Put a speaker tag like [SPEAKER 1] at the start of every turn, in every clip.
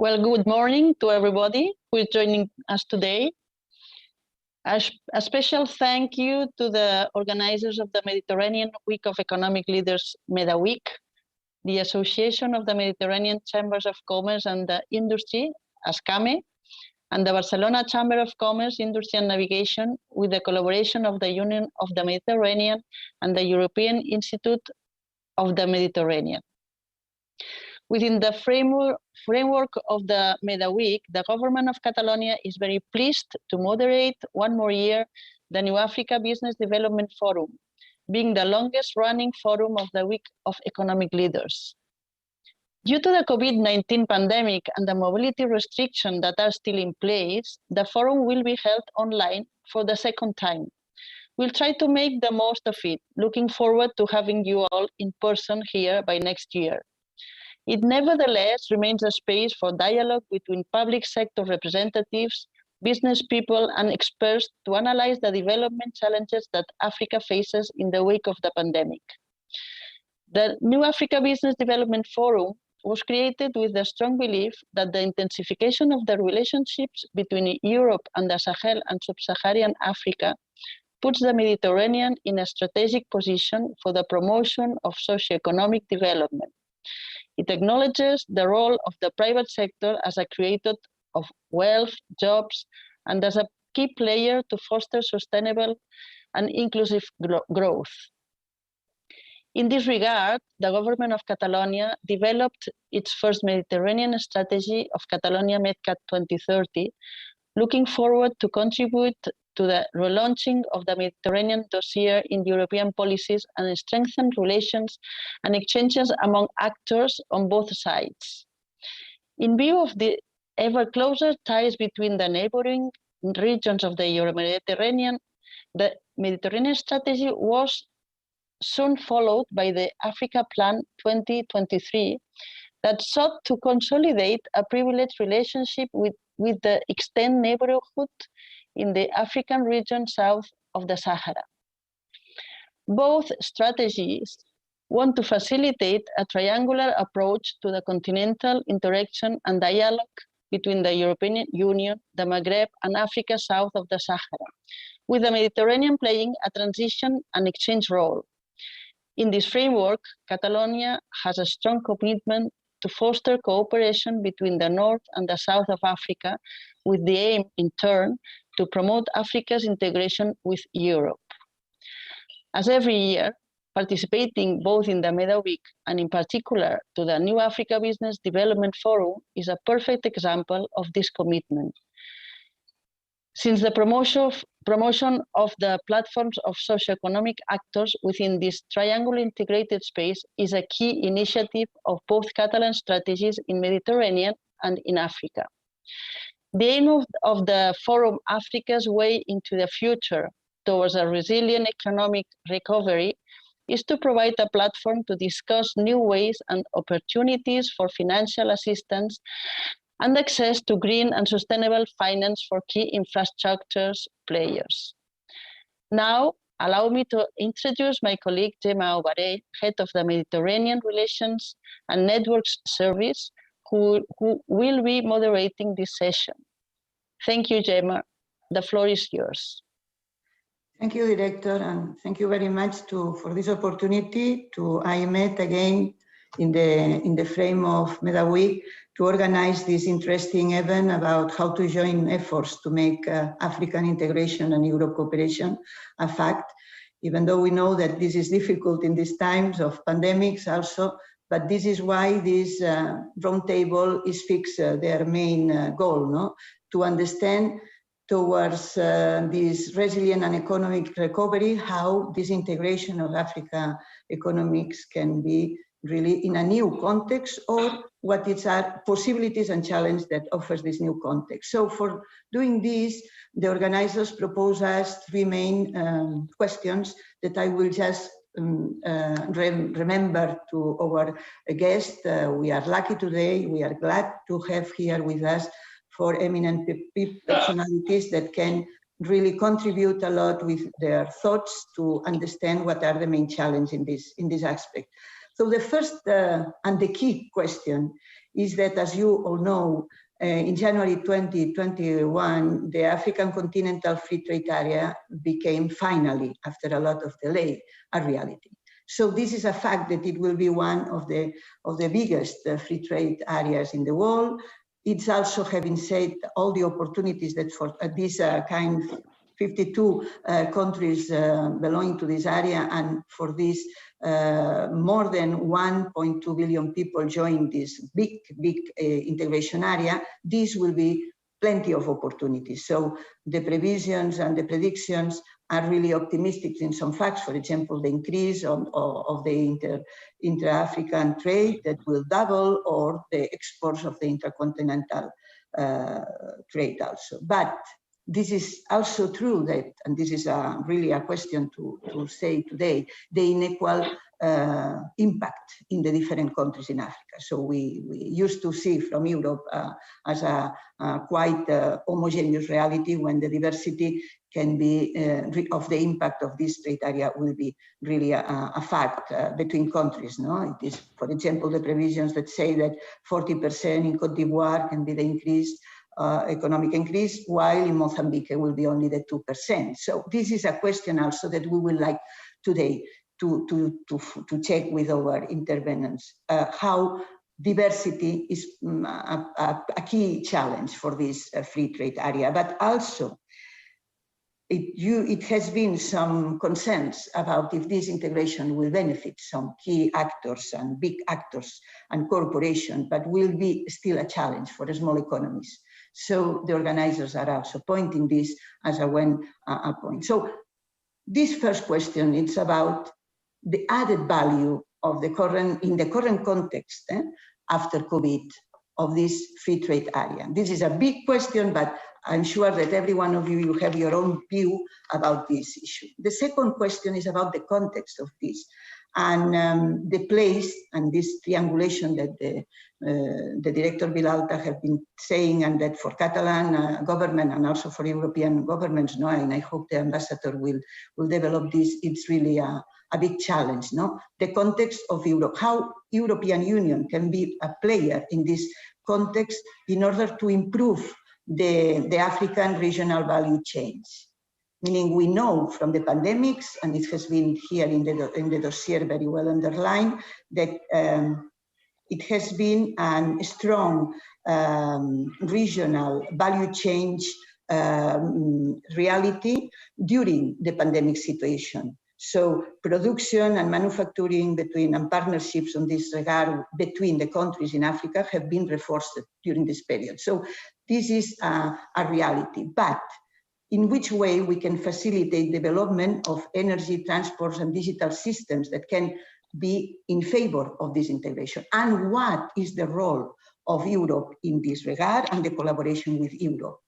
[SPEAKER 1] Well, good morning to everybody who is joining us today. A special thank you to the organizers of the Mediterranean Week of Economic Leaders, MEDA Week, the Association of the Mediterranean Chambers of Commerce and the Industry, ASCAME, and the Barcelona Chamber of Commerce, Industry and Navigation, with the collaboration of the Union of the Mediterranean and the European Institute of the Mediterranean. Within the framework of the MEDA Week, the government of Catalonia is very pleased to moderate one more year the New Africa Business Development Forum, being the longest running forum of the Week of Economic Leaders. Due to the COVID-19 pandemic and the mobility restrictions that are still in place, the forum will be held online for the second time. We'll try to make the most of it, looking forward to having you all in person here by next year. It nevertheless remains a space for dialogue between public sector representatives, business people, and experts to analyze the development challenges that Africa faces in the wake of the pandemic. The New Africa Business Development Forum was created with the strong belief that the intensification of the relationships between Europe and the Sahel and Sub-Saharan Africa puts the Mediterranean in a strategic position for the promotion of socio-economic development. It acknowledges the role of the private sector as a creator of wealth, jobs, and as a key player to foster sustainable and inclusive growth. In this regard, the government of Catalonia developed its first Mediterranean strategy of Catalonia MedCat 2030, looking forward to contribute to the relaunching of the Mediterranean dossier in European policies and strengthen relations and exchanges among actors on both sides. In view of the ever closer ties between the neighboring regions of the Euro-Mediterranean, the Mediterranean strategy was soon followed by the Africa Plan 2023 that sought to consolidate a privileged relationship with the extended neighborhood in the African region south of the Sahara. Both strategies want to facilitate a triangular approach to the continental interaction and dialogue between the European Union, the Maghreb, and Africa south of the Sahara, with the Mediterranean playing a transition and exchange role. In this framework, Catalonia has a strong commitment to foster cooperation between the north and the south of Africa, with the aim, in turn, to promote Africa's integration with Europe. As every year, participating both in the MEDA Week and in particular to the New Africa Business Development Forum is a perfect example of this commitment. Since the promotion of the platforms of socioeconomic actors within this triangle integrated space is a key initiative of both Catalan strategies in Mediterranean and in Africa. The aim of the Forum Africa's Way into the Future towards a resilient economic recovery is to provide a platform to discuss new ways and opportunities for financial assistance and access to green and sustainable finance for key infrastructures players. Now, allow me to introduce my colleague Gemma Obaré, Head of the Mediterranean Relations and Networks Service, who will be moderating this session. Thank you, Gemma. The floor is yours.
[SPEAKER 2] Thank you, Director, and thank you very much for this opportunity to IEMed again in the frame of MEDA Week to organize this interesting event about how to join efforts to make African integration and Europe cooperation a fact, even though we know that this is difficult in these times of pandemics also, but this is why this roundtable is fixed their main goal, no? To understand towards this resilient and economic recovery, how this integration of Africa economics can be really in a new context, or what are possibilities and challenges that offers this new context. So for doing this, the organizers propose us three main questions that I will just remember to our guests. We are lucky today, we are glad to have here with us four eminent personalities that can really contribute a lot with their thoughts to understand what are the main challenges in this aspect. So the first and the key question is that, as you all know, in January 2021, the African Continental Free Trade Area became finally, after a lot of delay, a reality. So this is a fact that it will be one of the biggest free trade areas in the world. It's also, having said, all the opportunities that for this kind 52 countries belonging to this area, and for this more than 1.2 billion people join this big integration area, this will be plenty of opportunities. So the provisions and the predictions are really optimistic in some facts. For example, the increase of the intra-African trade that will double, or the exports of the intercontinental trade also. But this is also true that, and this is really a question to say today, the unequal impact in the different countries in Africa. So we used to see from Europe as a quite homogeneous reality, when the diversity can be of the impact of this trade area will be really a fact between countries. No, it is, for example, the provisions that say that 40% in Cote d'Ivoire can be the increase. Economic increase, while in Mozambique it will be only the 2%. So this is a question also that we would like today to check with our intervenants, how diversity is a key challenge for this free trade area, but also it has been some concerns about if this integration will benefit some key actors and big actors and corporations, but will be still a challenge for small economies. So the organizers are also pointing this as a point. So this first question, it's about the added value of in the current context after COVID of this free trade area. This is a big question, but I'm sure that every one of you have your own view about this issue. The second question is about the context of this, and the place and this triangulation that the Director Vilalta have been saying, and that for Catalan government and also for European governments, no, and I hope the ambassador will develop this. It's really a big challenge, no? The context of Europe, how European Union can be a player in this context in order to improve the African regional value chains. Meaning, we know from the pandemics, and it has been here in the dossier very well underlined, that it has been a strong regional value change reality during the pandemic situation. So production and manufacturing and partnerships on this regard between the countries in Africa have been reinforced during this period. So this is a reality. But in which way we can facilitate development of energy, transports, and digital systems that can be in favor of this integration? And what is the role of Europe in this regard, and the collaboration with Europe?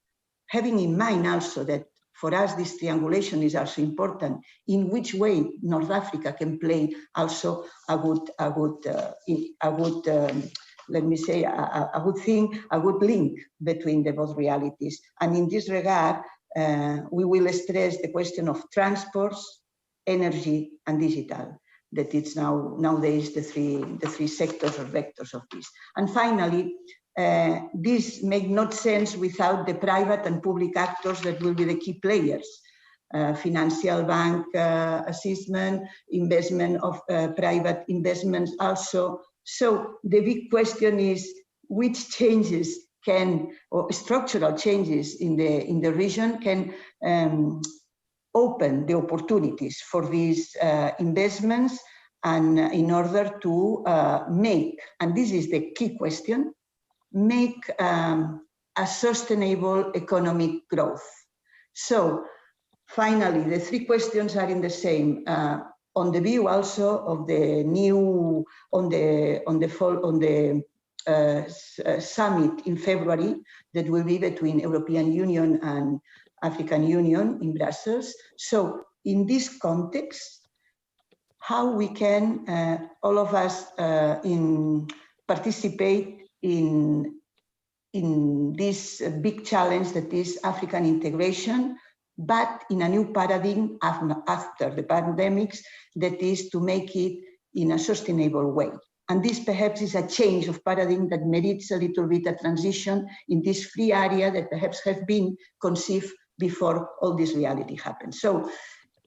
[SPEAKER 2] Having in mind also that for us this triangulation is also important, in which way North Africa can play also a good let me say, a good thing, a good link between the both realities. And in this regard, we will stress the question of transports, energy, and digital, that it's nowadays the three sectors or vectors of this. And finally, this makes not sense without the private and public actors that will be the key players. Financial bank assessment, investment of private investments also. So the big question is, which changes or structural changes in the region can open the opportunities for these investments, and in order to make, and this is the key question, make a sustainable economic growth. So finally, the three questions are in the same. On the view also of the new, on the summit in February that will be between European Union and African Union in Brussels. So in this context, how we can, all of us participate in this big challenge that is African integration, but in a new paradigm after the pandemics, that is to make it in a sustainable way. And this perhaps is a change of paradigm that merits a little bit a transition in this free area that perhaps have been conceived before all this reality happened. So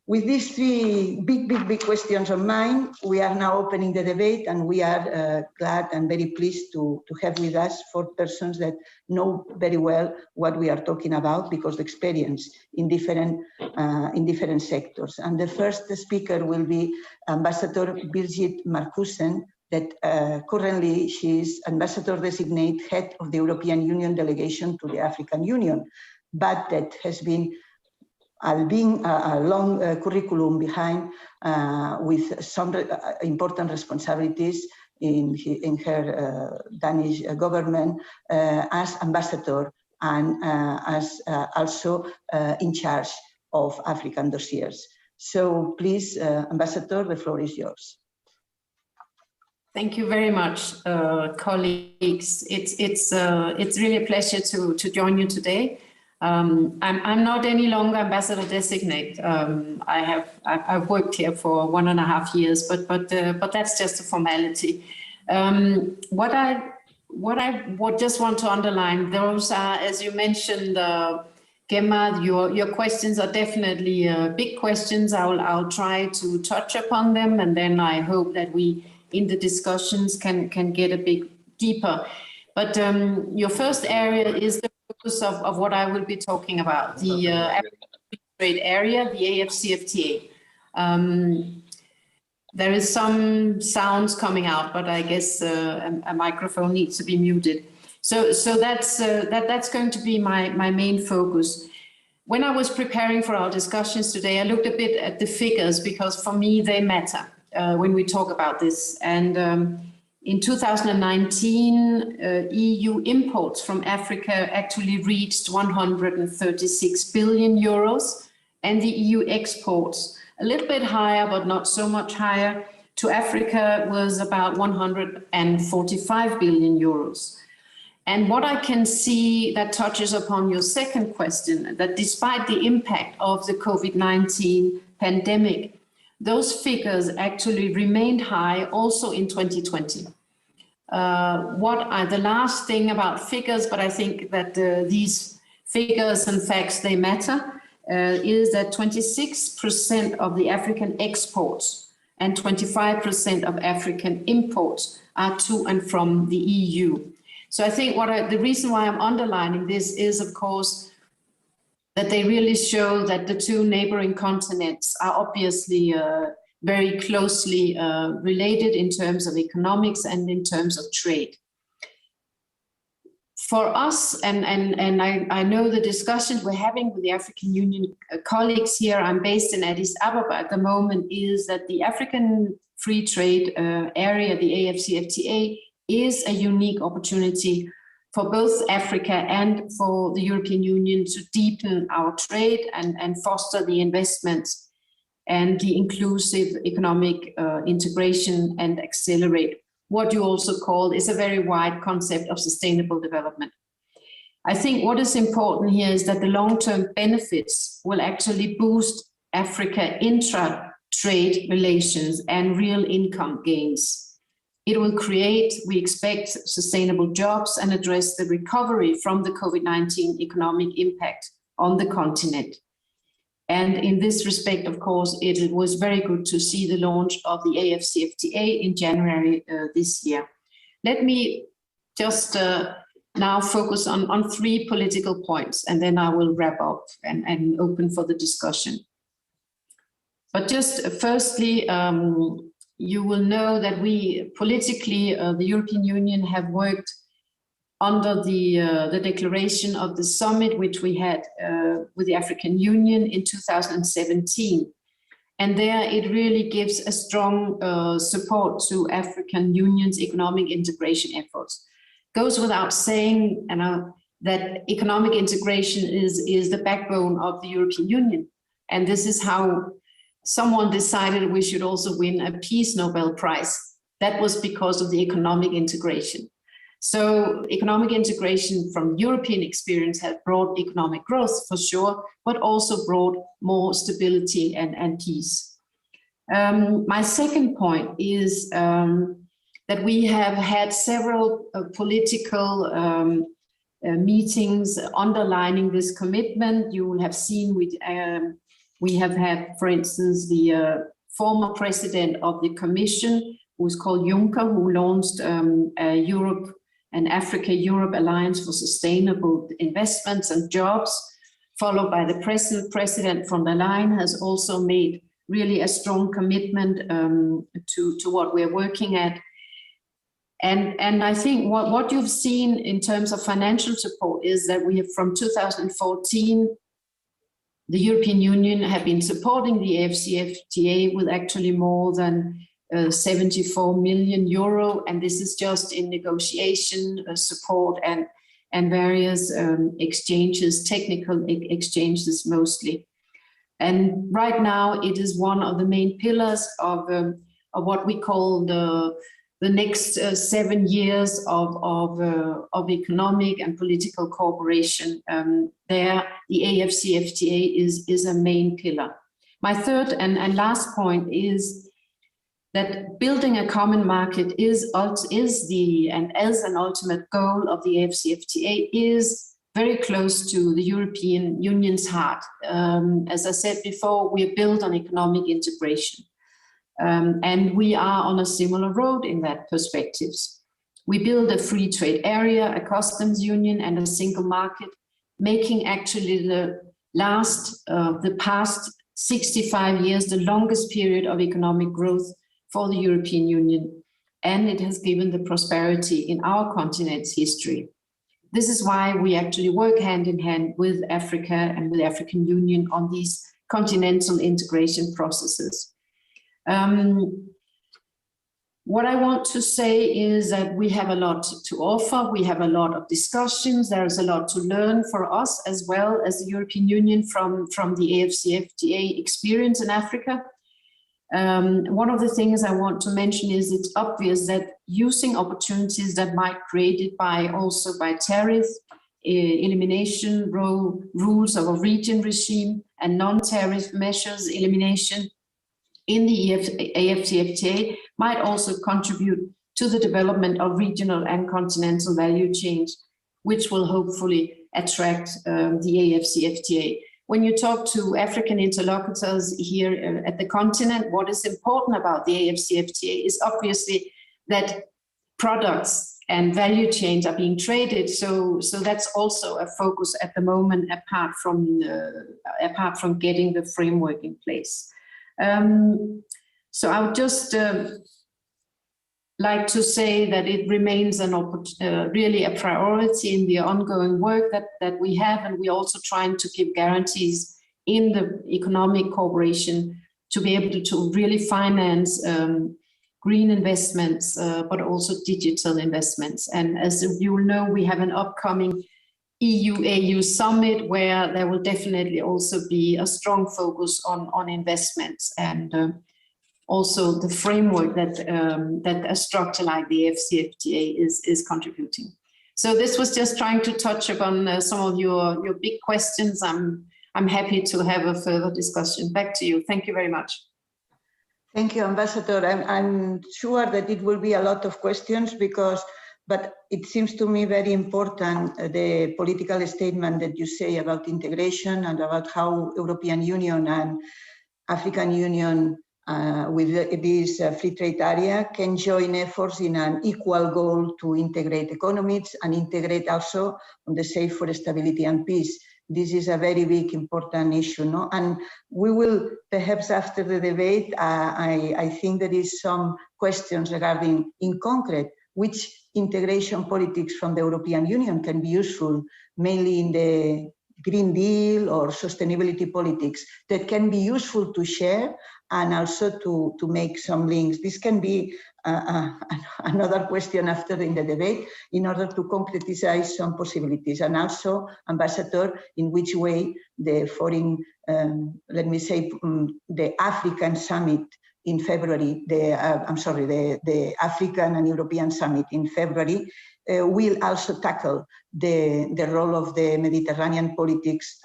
[SPEAKER 2] with these three big questions on mind, we are now opening the debate, and we are glad and very pleased to have with us 4 persons that know very well what we are talking about, because the experience in different sectors. And the first speaker will be Ambassador Birgit Markussen, that currently she is Ambassador Designate Head of the European Union Delegation to the African Union, but that has been being a long curriculum behind with some important responsibilities in her Danish government as ambassador and as also in charge of African dossiers. So please, Ambassador, the floor is yours.
[SPEAKER 3] Thank you very much, colleagues. It's really a pleasure to join you today. I'm not any longer Ambassador Designate. I've worked here for 1.5 years, but that's just a formality. What I would just want to underline, those are, as you mentioned, Gemma, your questions are definitely big questions. I'll try to touch upon them, and then I hope that we, in the discussions, can get a bit deeper. But your first area is the focus of what I will be talking about, the African Free Trade Area, the AFCFTA. There is some sounds coming out, but I guess a microphone needs to be muted. So that's going to be my main focus. When I was preparing for our discussions today, I looked a bit at the figures, because for me they matter when we talk about this. And in 2019, EU imports from Africa actually reached 136 billion euros, and the EU exports, a little bit higher, but not so much higher, to Africa was about 145 billion euros. And what I can see that touches upon your second question, that despite the impact of the COVID-19 pandemic, those figures actually remained high also in 2020. What are the last thing about figures, but I think that these figures and facts, they matter, is that 26% of the African exports and 25% of African imports are to and from the EU. So I think the reason why I'm underlining this is, of course, that they really show that the two neighboring continents are obviously very closely related in terms of economics and in terms of trade. For us, and I know the discussions we're having with the African Union colleagues here, I'm based in Addis Ababa at the moment, is that the African Free Trade Area, the AFCFTA, is a unique opportunity for both Africa and for the European Union to deepen our trade and foster the investments and the inclusive economic integration and accelerate what you also call is a very wide concept of sustainable development. I think what is important here is that the long-term benefits will actually boost Africa intra-trade relations and real income gains. It will create, we expect, sustainable jobs and address the recovery from the COVID-19 economic impact on the continent. And in this respect, of course, it was very good to see the launch of the AFCFTA in January this year. Let me just now focus on 3 political points, and then I will wrap up and open for the discussion. But just firstly, you will know that we politically, the European Union have worked under the declaration of the summit, which we had with the African Union in 2017. And there it really gives a strong support to African Union's economic integration efforts. Goes without saying that economic integration is the backbone of the European Union. And this is how someone decided we should also win a Peace Nobel Prize. That was because of the economic integration. So economic integration from European experience has brought economic growth for sure, but also brought more stability and peace. My second point is that we have had several political meetings underlining this commitment. You will have seen we have had, for instance, the former president of the Commission, who's called Juncker, who launched Europe and Africa-Europe Alliance for Sustainable Investments and Jobs, followed by the present President von der Leyen, has also made really a strong commitment to what we're working at. And I think what you've seen in terms of financial support is that we have, from 2014, the European Union have been supporting the AFCFTA with actually more than 74 million euro, and this is just in negotiation support and various exchanges, technical exchanges mostly. And right now it is one of the main pillars of what we call the next 7 years of economic and political cooperation. There, the AFCFTA is a main pillar. My third and last point is that building a common market is as an ultimate goal of the AFCFTA is very close to the European Union's heart. As I said before, we are built on economic integration. And we are on a similar road in that perspectives. We build a free trade area, a customs union, and a single market, making actually the past 65 years the longest period of economic growth for the European Union. And it has given the prosperity in our continent's history. This is why we actually work hand in hand with Africa and with the African Union on these continental integration processes. What I want to say is that we have a lot to offer. We have a lot of discussions. There is a lot to learn for us as well as the European Union from the AFCFTA experience in Africa. One of the things I want to mention is it's obvious that using opportunities that might be created by tariff elimination, rules of a region regime, and non-tariff measures elimination in the AFCFTA might also contribute to the development of regional and continental value chains, which will hopefully attract the AFCFTA. When you talk to African interlocutors here at the continent, what is important about the AFCFTA is obviously that products and value chains are being traded. So that's also a focus at the moment, apart from getting the framework in place. So I would just like to say that it remains really a priority in the ongoing work that we have, and we're also trying to give guarantees in the economic cooperation to be able to really finance green investments, but also digital investments. And as you will know, we have an upcoming EU-AU summit where there will definitely also be a strong focus on investments, and also the framework that a structure like the AFCFTA is contributing. So this was just trying to touch upon some of your big questions. I'm happy to have a further discussion. Back to you. Thank you very much.
[SPEAKER 2] Thank you, Ambassador. I'm sure that it will be a lot of questions but it seems to me very important, the political statement that you say about integration and about how European Union and African Union with this free trade area can join efforts in an equal goal to integrate economies and integrate also on the sake for stability and peace. This is a very big, important issue, no? And we will, perhaps after the debate, I think there is some questions regarding, in concrete, which integration politics from the European Union can be useful, mainly in the Green Deal or sustainability politics, that can be useful to share and also to make some links. This can be another question after in the debate in order to concretize some possibilities. And also, Ambassador, in which way the foreign, let me say, the African summit in February, the African and European Summit in February, will also tackle the role of the Mediterranean politics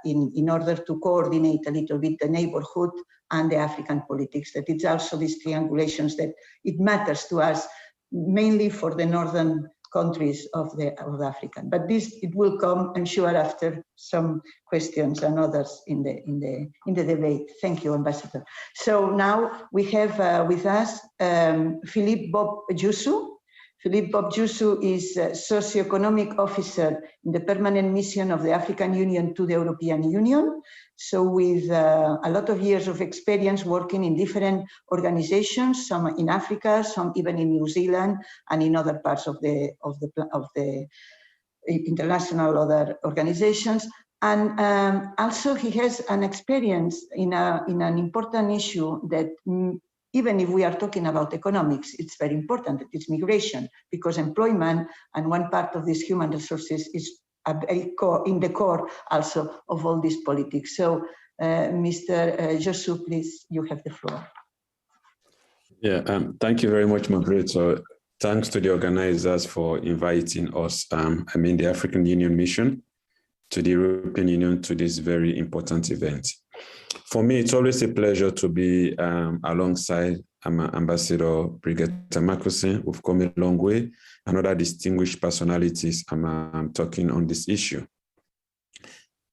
[SPEAKER 2] in order to coordinate a little bit the neighborhood and the African politics. That it's also these triangulations that it matters to us, mainly for the northern countries of the African. But it will come, I'm sure, after some questions and others in the debate. Thank you, Ambassador. So now we have with us Philippe Bob Jussou. Philippe Bob Jussou is Socioeconomic Officer in the Permanent Mission of the African Union to the European Union. So with a lot of years of experience working in different organizations, some in Africa, some even in New Zealand and in other parts of the international other organizations. And also he has an experience in an important issue that even if we are talking about economics, it's very important, it's migration, because employment and one part of these human resources is in the core also of all this politics. So Mr. Jussou, please, you have the floor.
[SPEAKER 4] Yeah, thank you very much, moderator. Thanks to the organizers for inviting us, the African Union mission to the European Union to this very important event. For me, it's always a pleasure to be alongside Ambassador Brigitte Marcussen. We've come a long way, and other distinguished personalities talking on this issue.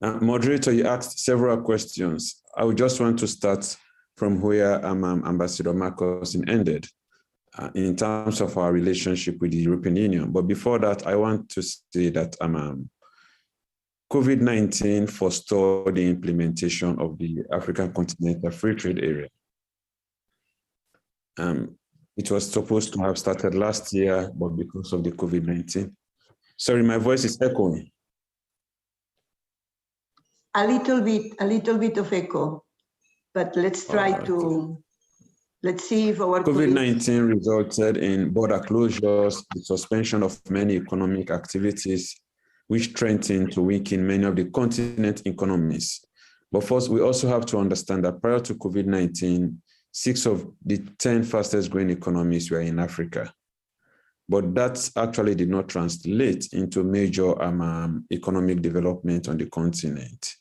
[SPEAKER 4] Moderator, you asked several questions. I would just want to start from where Ambassador Marcussen ended in terms of our relationship with the European Union. But before that, I want to say that COVID-19 forestalled the implementation of the African Continental Free Trade Area. It was supposed to have started last year, but because of the COVID-19. Sorry, my voice is echoing.
[SPEAKER 2] A little bit of echo, but let's try to, let's see if our
[SPEAKER 4] COVID-19 resulted in border closures, the suspension of many economic activities, which threatened to weaken many of the continent's economies. But first, we also have to understand that prior to COVID-19, 6 of the 10 fastest growing economies were in Africa. But that actually did not translate into major economic development on the continent.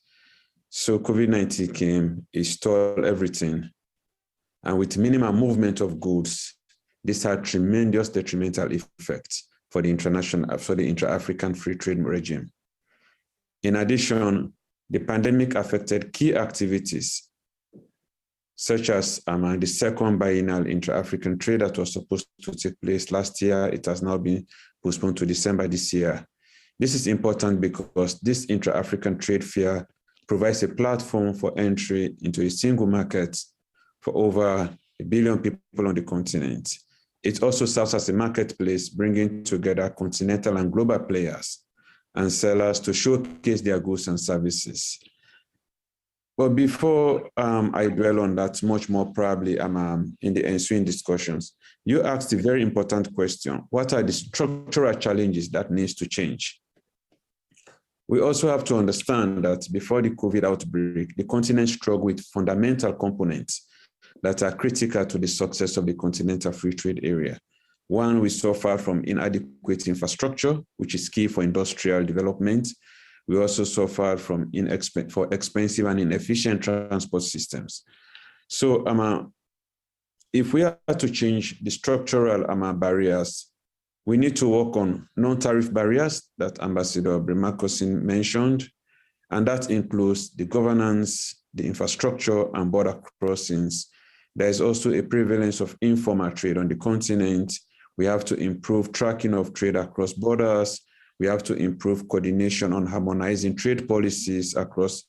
[SPEAKER 4] So COVID-19 came, it stalled everything. And with minimal movement of goods, this had tremendous detrimental effects for the intra-African free trade regime. In addition, the pandemic affected key activities, such as the second biennial intra-African trade that was supposed to take place last year. It has now been postponed to December this year. This is important because this intra-African trade fair provides a platform for entry into a single market for over 1 billion people on the continent. It also serves as a marketplace, bringing together continental and global players and sellers to showcase their goods and services. But before I dwell on that much more probably in the ensuing discussions, you asked a very important question. What are the structural challenges that needs to change? We also have to understand that before the COVID outbreak, the continent struggled with fundamental components that are critical to the success of the continental free trade area. One, we suffer from inadequate infrastructure, which is key for industrial development. We also suffer from expensive and inefficient transport systems. So if we are to change the structural barriers, we need to work on non-tariff barriers that Ambassador Marcussen mentioned, and that includes the governance, the infrastructure, and border crossings. There is also a prevalence of informal trade on the continent. We have to improve tracking of trade across borders. We have to improve coordination on harmonizing trade policies across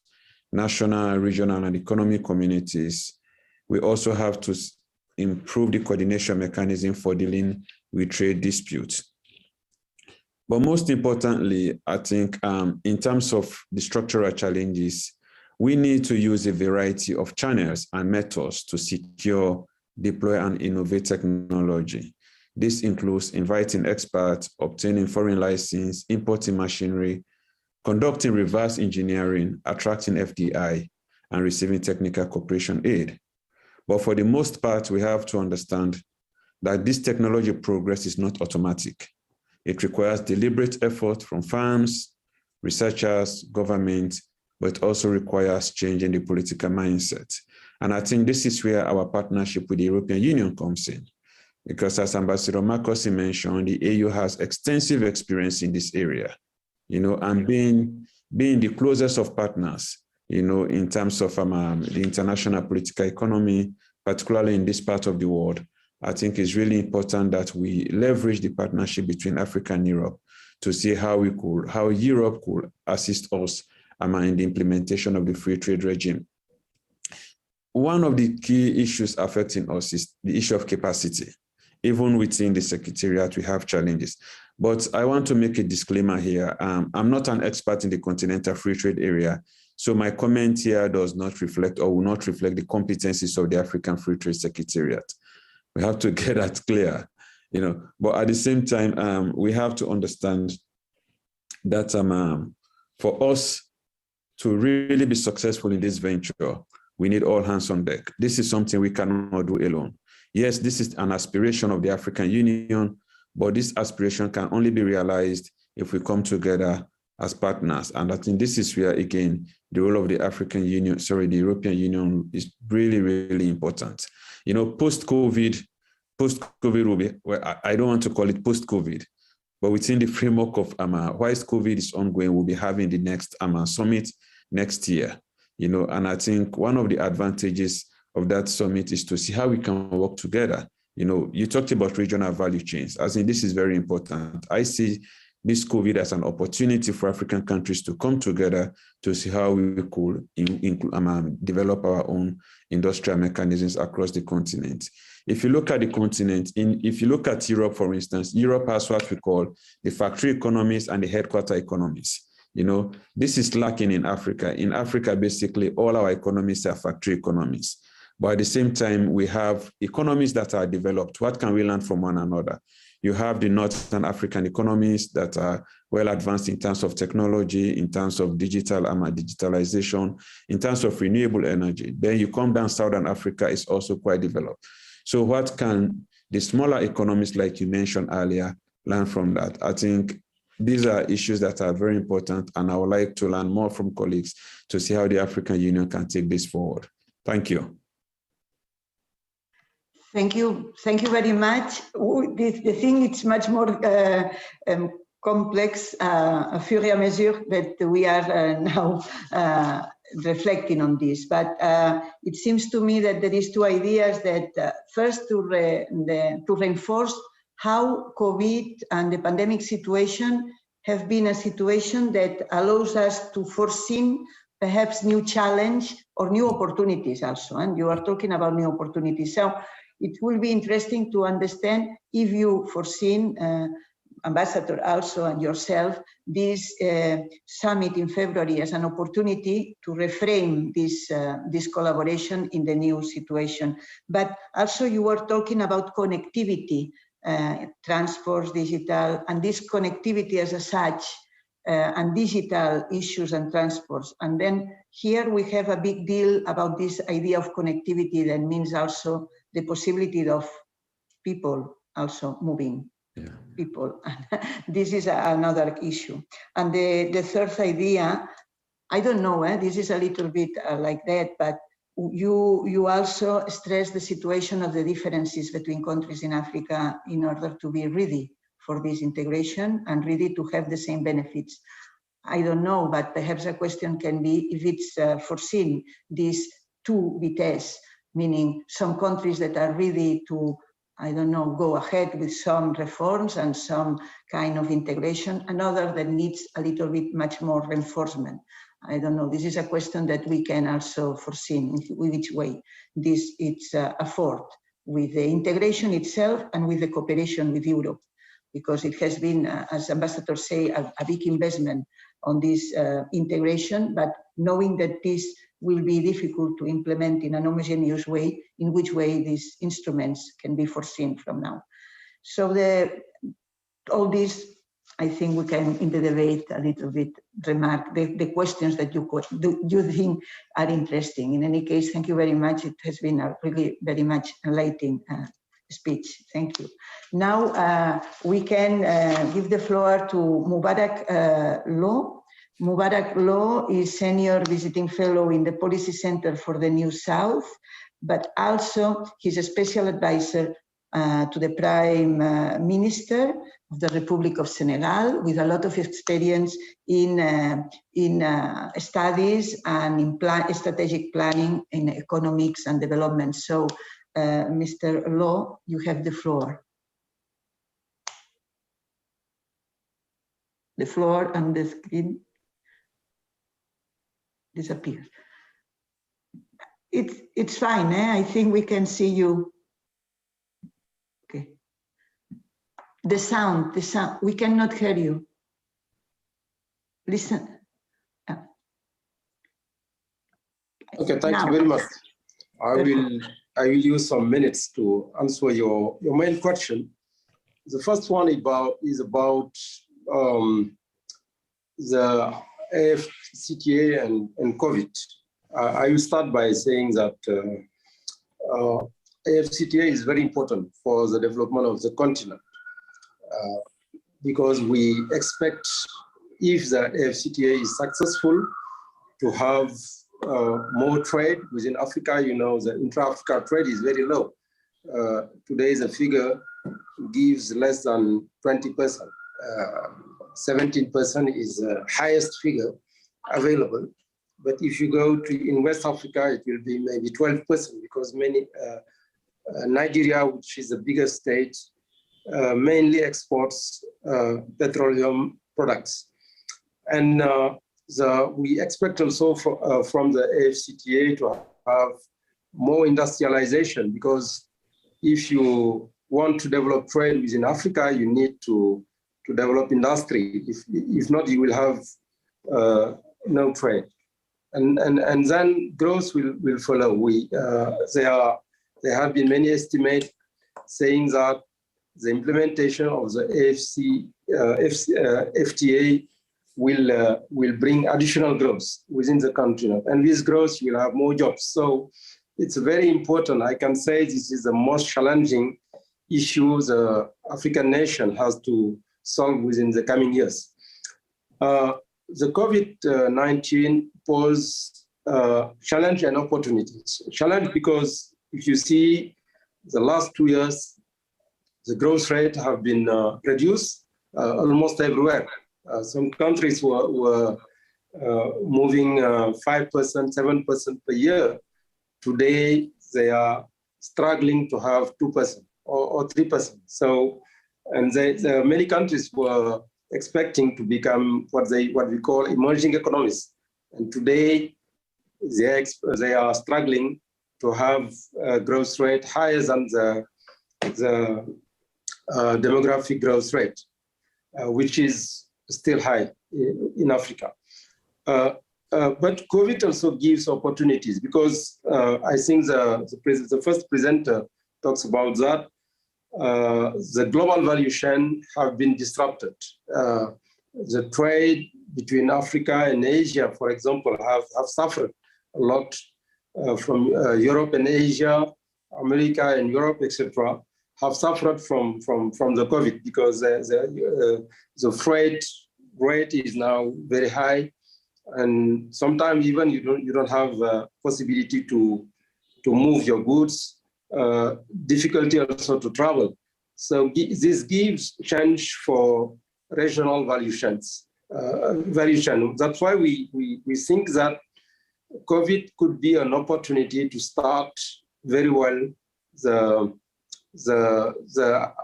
[SPEAKER 4] national, regional, and economic communities. We also have to improve the coordination mechanism for dealing with trade disputes. But most importantly, I think in terms of the structural challenges, we need to use a variety of channels and methods to secure, deploy, and innovate technology. This includes inviting experts, obtaining foreign license, importing machinery, conducting reverse engineering, attracting FDI, and receiving technical cooperation aid. But for the most part, we have to understand that this technology progress is not automatic. It requires deliberate effort from firms, researchers, government, but it also requires changing the political mindset. And I think this is where our partnership with the European Union comes in. Because as Ambassador Marcosi mentioned, the EU has extensive experience in this area, and being the closest of partners, in terms of the international political economy, particularly in this part of the world, I think it's really important that we leverage the partnership between Africa and Europe to see how Europe could assist us in the implementation of the free trade regime. One of the key issues affecting us is the issue of capacity. Even within the Secretariat, we have challenges. But I want to make a disclaimer here. I'm not an expert in the continental free trade area, so my comment here does not reflect or will not reflect the competencies of the African Free Trade Secretariat. We have to get that clear, But at the same time, we have to understand that for us to really be successful in this venture, we need all hands on deck. This is something we cannot do alone. Yes, this is an aspiration of the African Union, but this aspiration can only be realized if we come together as partners. And I think this is where, again, the role of the the European Union is really, really important. Post-COVID will be, well, I don't want to call it post-COVID, but within the framework of whilst COVID is ongoing, we'll be having the next summit next year, and I think one of the advantages of that summit is to see how we can work together. You talked about regional value chains. I think this is very important. I see this COVID as an opportunity for African countries to come together to see how we could develop our own industrial mechanisms across the continent. If you look at the continent, if you look at Europe, for instance, Europe has what we call the factory economies and the headquarter economies. This is lacking in Africa. In Africa, basically, all our economies are factory economies. But at the same time, we have economies that are developed. What can we learn from one another? You have the Northern African economies that are well advanced in terms of technology, in terms of digitalization, in terms of renewable energy. Then you come down, Southern Africa is also quite developed. So what can the smaller economies, like you mentioned earlier, learn from that? I think these are issues that are very important, and I would like to learn more from colleagues to see how the African Union can take this forward. Thank you.
[SPEAKER 2] Thank you very much. The thing is much more complex, a fur et à mesure that we are now reflecting on this. But it seems to me that there is two ideas that first to reinforce how COVID and the pandemic situation have been a situation that allows us to foresee perhaps new challenge or new opportunities also. And you are talking about new opportunities. So it will be interesting to understand if you foreseen, Ambassador also and yourself, this summit in February as an opportunity to reframe this collaboration in the new situation. But also you were talking about connectivity, transport, digital, and this connectivity as such, and digital issues and transports. And then here we have a big deal about this idea of connectivity that means also the possibility of people also moving. Yeah. People. This is another issue. And the third idea, I don't know, this is a little bit like that, but you also stress the situation of the differences between countries in Africa in order to be ready for this integration and ready to have the same benefits. I don't know, but perhaps a question can be if it's foreseen this two vitesse, meaning some countries that are ready to, I don't know, go ahead with some reforms and some kind of integration, another that needs a little bit much more reinforcement. I don't know, this is a question that we can also foresee in which way this is afford with the integration itself and with the cooperation with Europe, because it has been, as Ambassador say, a big investment on this integration, but knowing that this will be difficult to implement in an homogeneous way, in which way these instruments can be foreseen from now. So all this I think we can, in the debate, a little bit remark the questions that you think are interesting. In any case, thank you very much. It has been a really very much enlightening speech. Thank you. Now we can give the floor to Mubarak Law. Mubarak Law is Senior Visiting Fellow in the Policy Center for the New South, but also he's a special advisor to the Prime Minister of the Republic of Senegal, with a lot of experience in studies and in strategic planning in economics and development. So, Mr. Law, you have the floor. The floor and the screen disappear. It's fine, eh? I think we can see you. Okay. The sound, we cannot hear you. Listen.
[SPEAKER 5] Okay, thank you very much. I will use some minutes to answer your main question. The first one is about the AFCTA and COVID. I will start by saying that AFCTA is very important for the development of the continent because we expect, if the AFCTA is successful, to have more trade within Africa. You know, the intra-Africa trade is very low. Today, the figure gives less than 20%. 17% is the highest figure available. But if you go to in West Africa, it will be maybe 12% because many Nigeria, which is the biggest state, mainly exports petroleum products. And we expect also from the AFCTA to have more industrialization, because if you want to develop trade within Africa, you need to develop industry. If not, you will have no trade. And then growth will follow. There have been many estimates saying that the implementation of the FTA will bring additional growth within the continent. And this growth will have more jobs. So it's very important. I can say this is the most challenging issue the African nation has to solve within the coming years. The COVID-19 posed challenge and opportunities. Challenge because if you see the last 2 years, the growth rate have been reduced almost everywhere. Some countries were moving 5%, 7% per year. Today, they are struggling to have 2% or 3%. So, and many countries were expecting to become what we call emerging economies. And today, they are struggling to have a growth rate higher than the demographic growth rate, which is still high in Africa. But COVID also gives opportunities, because I think the first presenter talks about that. The global value chain have been disrupted. The trade between Africa and Asia, for example, have suffered a lot from Europe and Asia, America and Europe, etc., have suffered from the COVID, because the freight rate is now very high, and sometimes even you don't have possibility to move your goods. Difficulty also to travel. So this gives chance for regional value chains. That's why we think that COVID could be an opportunity to start very well the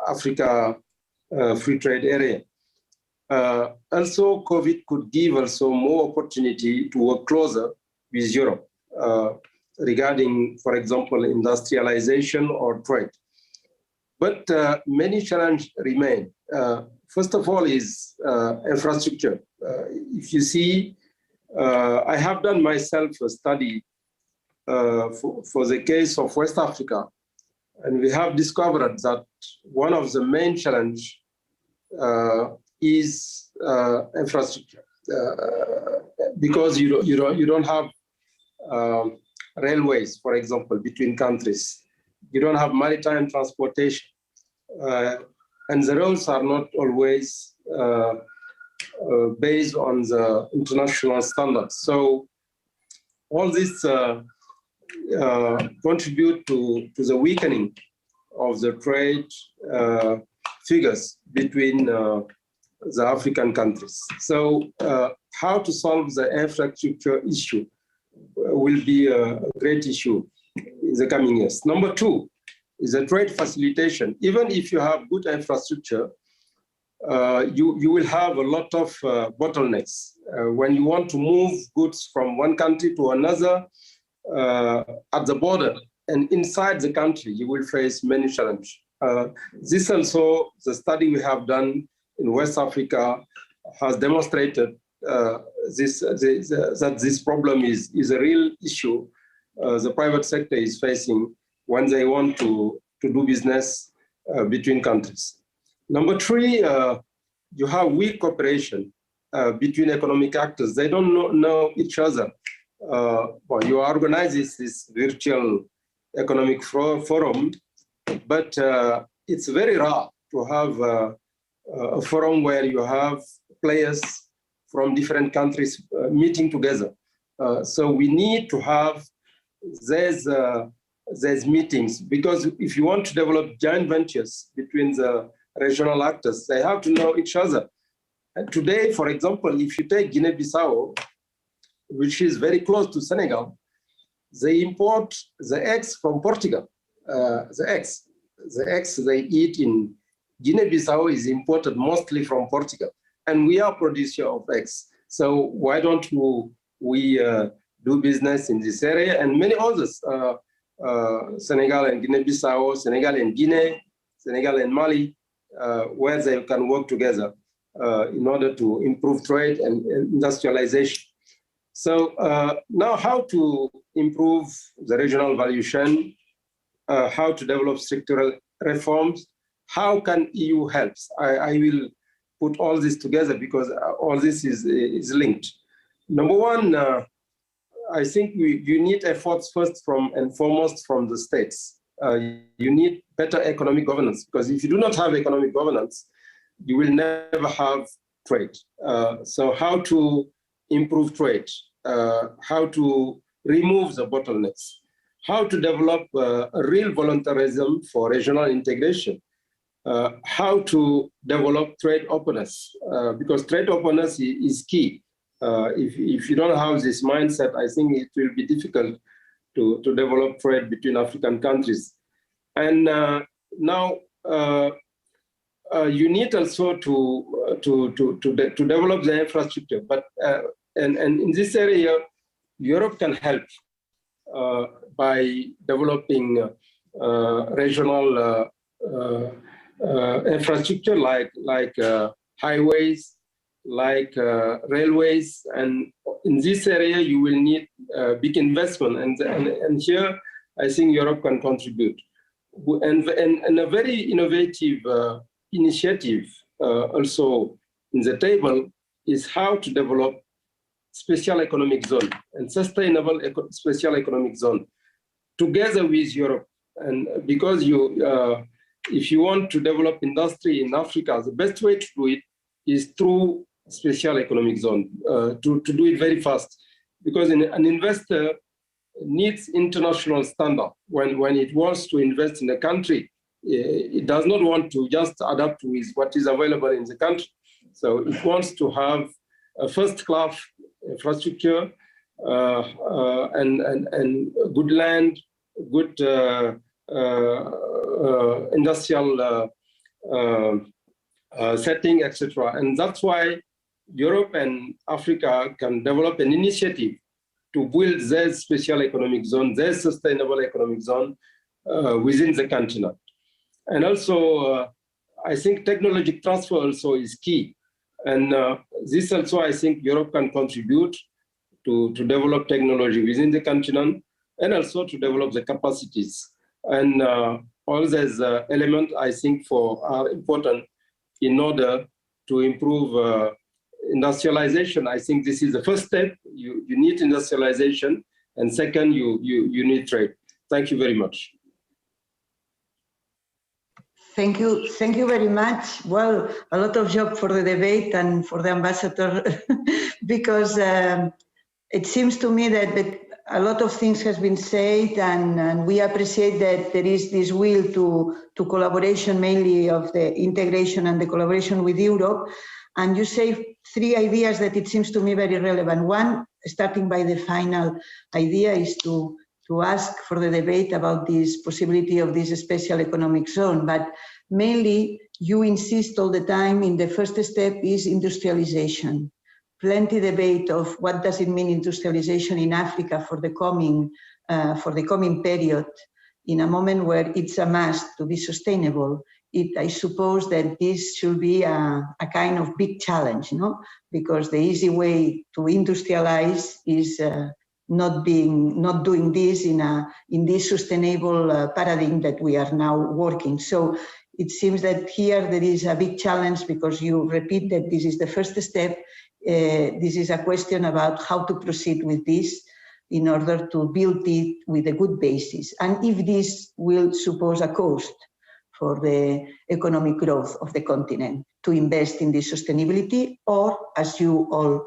[SPEAKER 5] Africa free trade area. Also, COVID could give also more opportunity to work closer with Europe regarding, for example, industrialization or trade. But many challenges remain. First of all is infrastructure. If you see, I have done myself a study for the case of West Africa, and we have discovered that one of the main challenges is infrastructure, because you don't have railways, for example, between countries. You don't have maritime transportation, and the roads are not always based on the international standards. So all this contribute to the weakening of the trade figures between the African countries. So how to solve the infrastructure issue will be a great issue in the coming years. Number two is the trade facilitation. Even if you have good infrastructure, you will have a lot of bottlenecks. When you want to move goods from one country to another at the border and inside the country, you will face many challenges. This also, the study we have done in West Africa has demonstrated that this problem is a real issue the private sector is facing when they want to do business between countries. Number three, you have weak cooperation between economic actors. They don't know each other. Well, you organize this virtual economic forum, but it's very rare to have a forum where you have players from different countries meeting together. So we need to have these meetings, because if you want to develop joint ventures between the regional actors, they have to know each other. And today, for example, if you take Guinea-Bissau, which is very close to Senegal, they import the eggs from Portugal. The eggs they eat in Guinea-Bissau is imported mostly from Portugal. And we are producer of eggs. So why don't we do business in this area? And many others, Senegal and Guinea-Bissau, Senegal and Guinea, Senegal and Mali, where they can work together in order to improve trade and industrialization. So now how to improve the regional value chain, how to develop structural reforms, how can EU help? I will put all this together because all this is linked. Number one, I think you need efforts first and foremost from the states. You need better economic governance, because if you do not have economic governance, you will never have trade. So how to improve trade, how to remove the bottlenecks, how to develop a real voluntarism for regional integration, how to develop trade openness, because trade openness is key. If you don't have this mindset, I think it will be difficult to develop trade between African countries. And now you need also to develop the infrastructure. But and in this area, Europe can help by developing regional infrastructure like highways, like railways, and in this area you will need big investment, and here I think Europe can contribute. And a very innovative initiative also in the table is how to develop special economic zone and sustainable special economic zone together with Europe. And because if you want to develop industry in Africa, the best way to do it is through special economic zone, to do it very fast. Because an investor needs international standard. When it wants to invest in a country, it does not want to just adapt with what is available in the country. So it wants to have a first-class infrastructure and good land, good industrial setting, etc. And that's why Europe and Africa can develop an initiative to build their special economic zone, their sustainable economic zone within the continent. And also, I think technology transfer also is key. And this also, I think Europe can contribute to develop technology within the continent and also to develop the capacities. And all these elements, I think, are important in order to improve industrialization. I think this is the first step. You need industrialization, and second, you need trade. Thank you very much.
[SPEAKER 2] Thank you very much. Well, a lot of job for the debate and for the ambassador, because it seems to me that a lot of things has been said, and we appreciate that there is this will to collaboration, mainly of the integration and the collaboration with Europe. And you say 3 ideas that it seems to me very relevant. One, starting by the final idea, is to ask for the debate about this possibility of this special economic zone. But mainly, you insist all the time in the first step is industrialization. Plenty debate of what does it mean industrialization in Africa for the coming period, in a moment where it's a must to be sustainable. I suppose that this should be a kind of big challenge, no? Because the easy way to industrialize is not doing this in this sustainable paradigm that we are now working. So it seems that here there is a big challenge, because you repeat that this is the first step. This is a question about how to proceed with this in order to build it with a good basis. And if this will suppose a cost for the economic growth of the continent to invest in this sustainability, or, as you all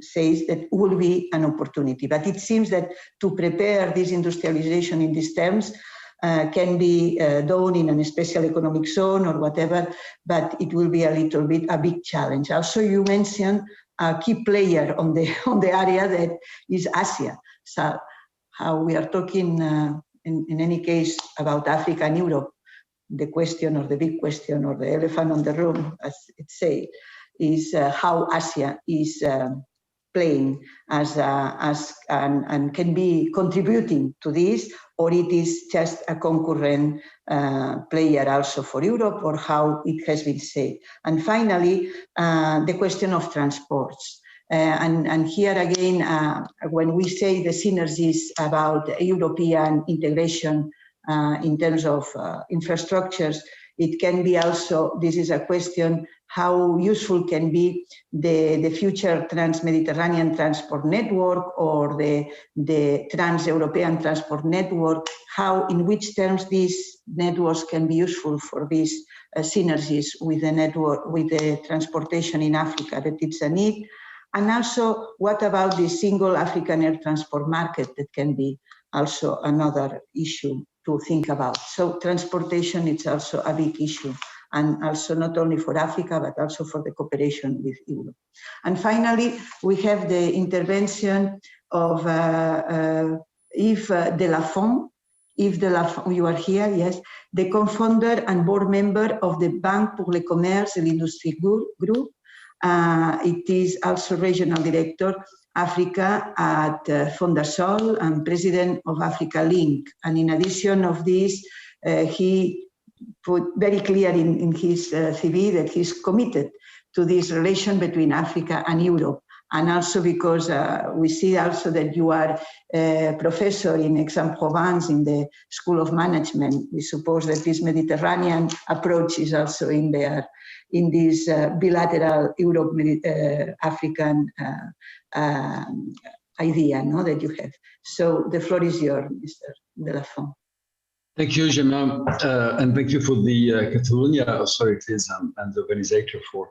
[SPEAKER 2] says, that will be an opportunity. But it seems that to prepare this industrialization in these terms can be done in a special economic zone or whatever, but it will be a big challenge. Also, you mentioned a key player on the area, that is Asia. So how we are talking in any case about Africa and Europe, the question, or the big question, or the elephant on the room, as it say, is how Asia is playing and can be contributing to this, or it is just a concurrent player also for Europe, or how it has been said. And finally, the question of transports. And here again, when we say the synergies about European integration in terms of infrastructures, it can be also, this is a question, how useful can be the future trans-Mediterranean transport network, or the trans-European transport network, how, in which terms these networks can be useful for these synergies with the network, with the transportation in Africa, that it's a need. And also, what about the single African air transport market? That can be also another issue to think about. So transportation is also a big issue, and also not only for Africa, but also for the cooperation with Europe. And finally, we have the intervention of Yves de la Font. Yves de la Font, you are here, yes, the co-founder and board member of the Banque pour le Commerce et l'Industrie Group. It is also regional director Africa at Fondasol, and president of Africa Link. And in addition of this, he put very clear in his CV that he's committed to this relation between Africa and Europe. And also because we see also that you are a professor in Aix-en-Provence in the School of Management. We suppose that this Mediterranean approach is also in there, in this bilateral Europe-African idea, no, that you have. So the floor is yours, Mr. de la Font.
[SPEAKER 6] Thank you, Gemma, and thank you for the Catalonia authorities and the organizer for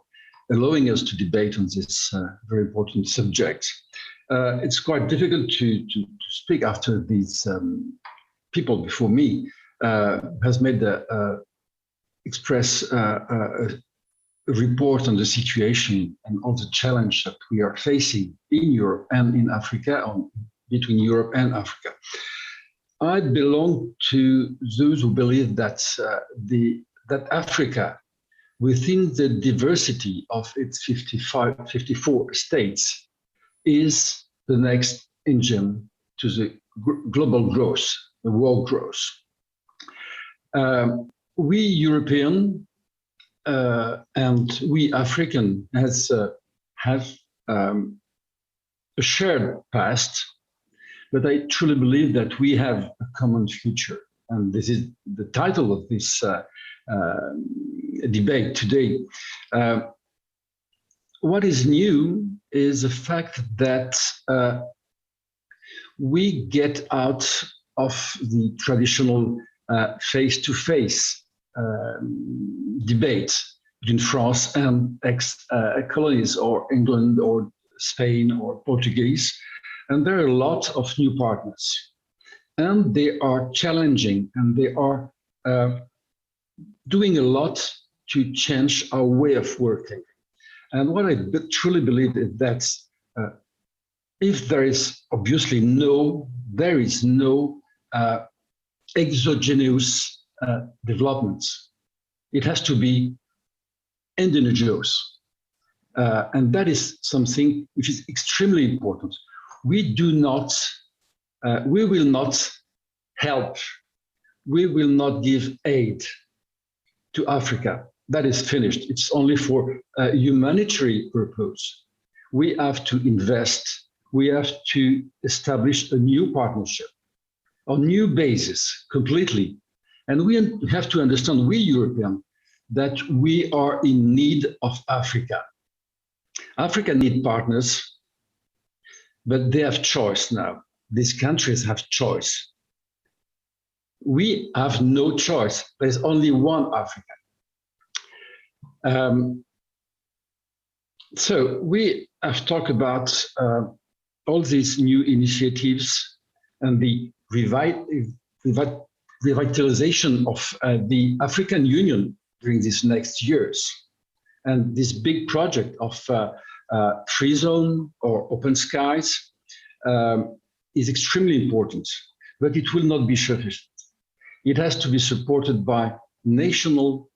[SPEAKER 6] allowing us to debate on this very important subject. It's quite difficult to speak after these people before me has made express a report on the situation and all the challenge that we are facing in Europe and in Africa, between Europe and Africa. I belong to those who believe that that Africa, within the diversity of its 54 states, is the next engine to the global growth, the world growth. We European and we African have a shared past, but I truly believe that we have a common future. And this is the title of this debate today. what is new is the fact that we get out of the traditional face-to-face debate between France and ex-colonies, or England, or Spain, or Portuguese. And there are a lot of new partners. And they are challenging, and they are doing a lot to change our way of working. And what I truly believe is that if there is obviously no exogenous developments, it has to be endogenous. And that is something which is extremely important. We will not help, we will not give aid to Africa. That is finished. It's only for a humanitarian purpose. We have to invest. We have to establish a new partnership on new basis completely. And we have to understand, we Europeans, that we are in need of Africa. Africa needs partners, but they have choice now. These countries have choice. We have no choice. There's only one Africa. So we have talked about all these new initiatives and the revitalization of the African Union during these next years. And this big project of free zone or open skies is extremely important, but it will not be sufficient. It has to be supported by national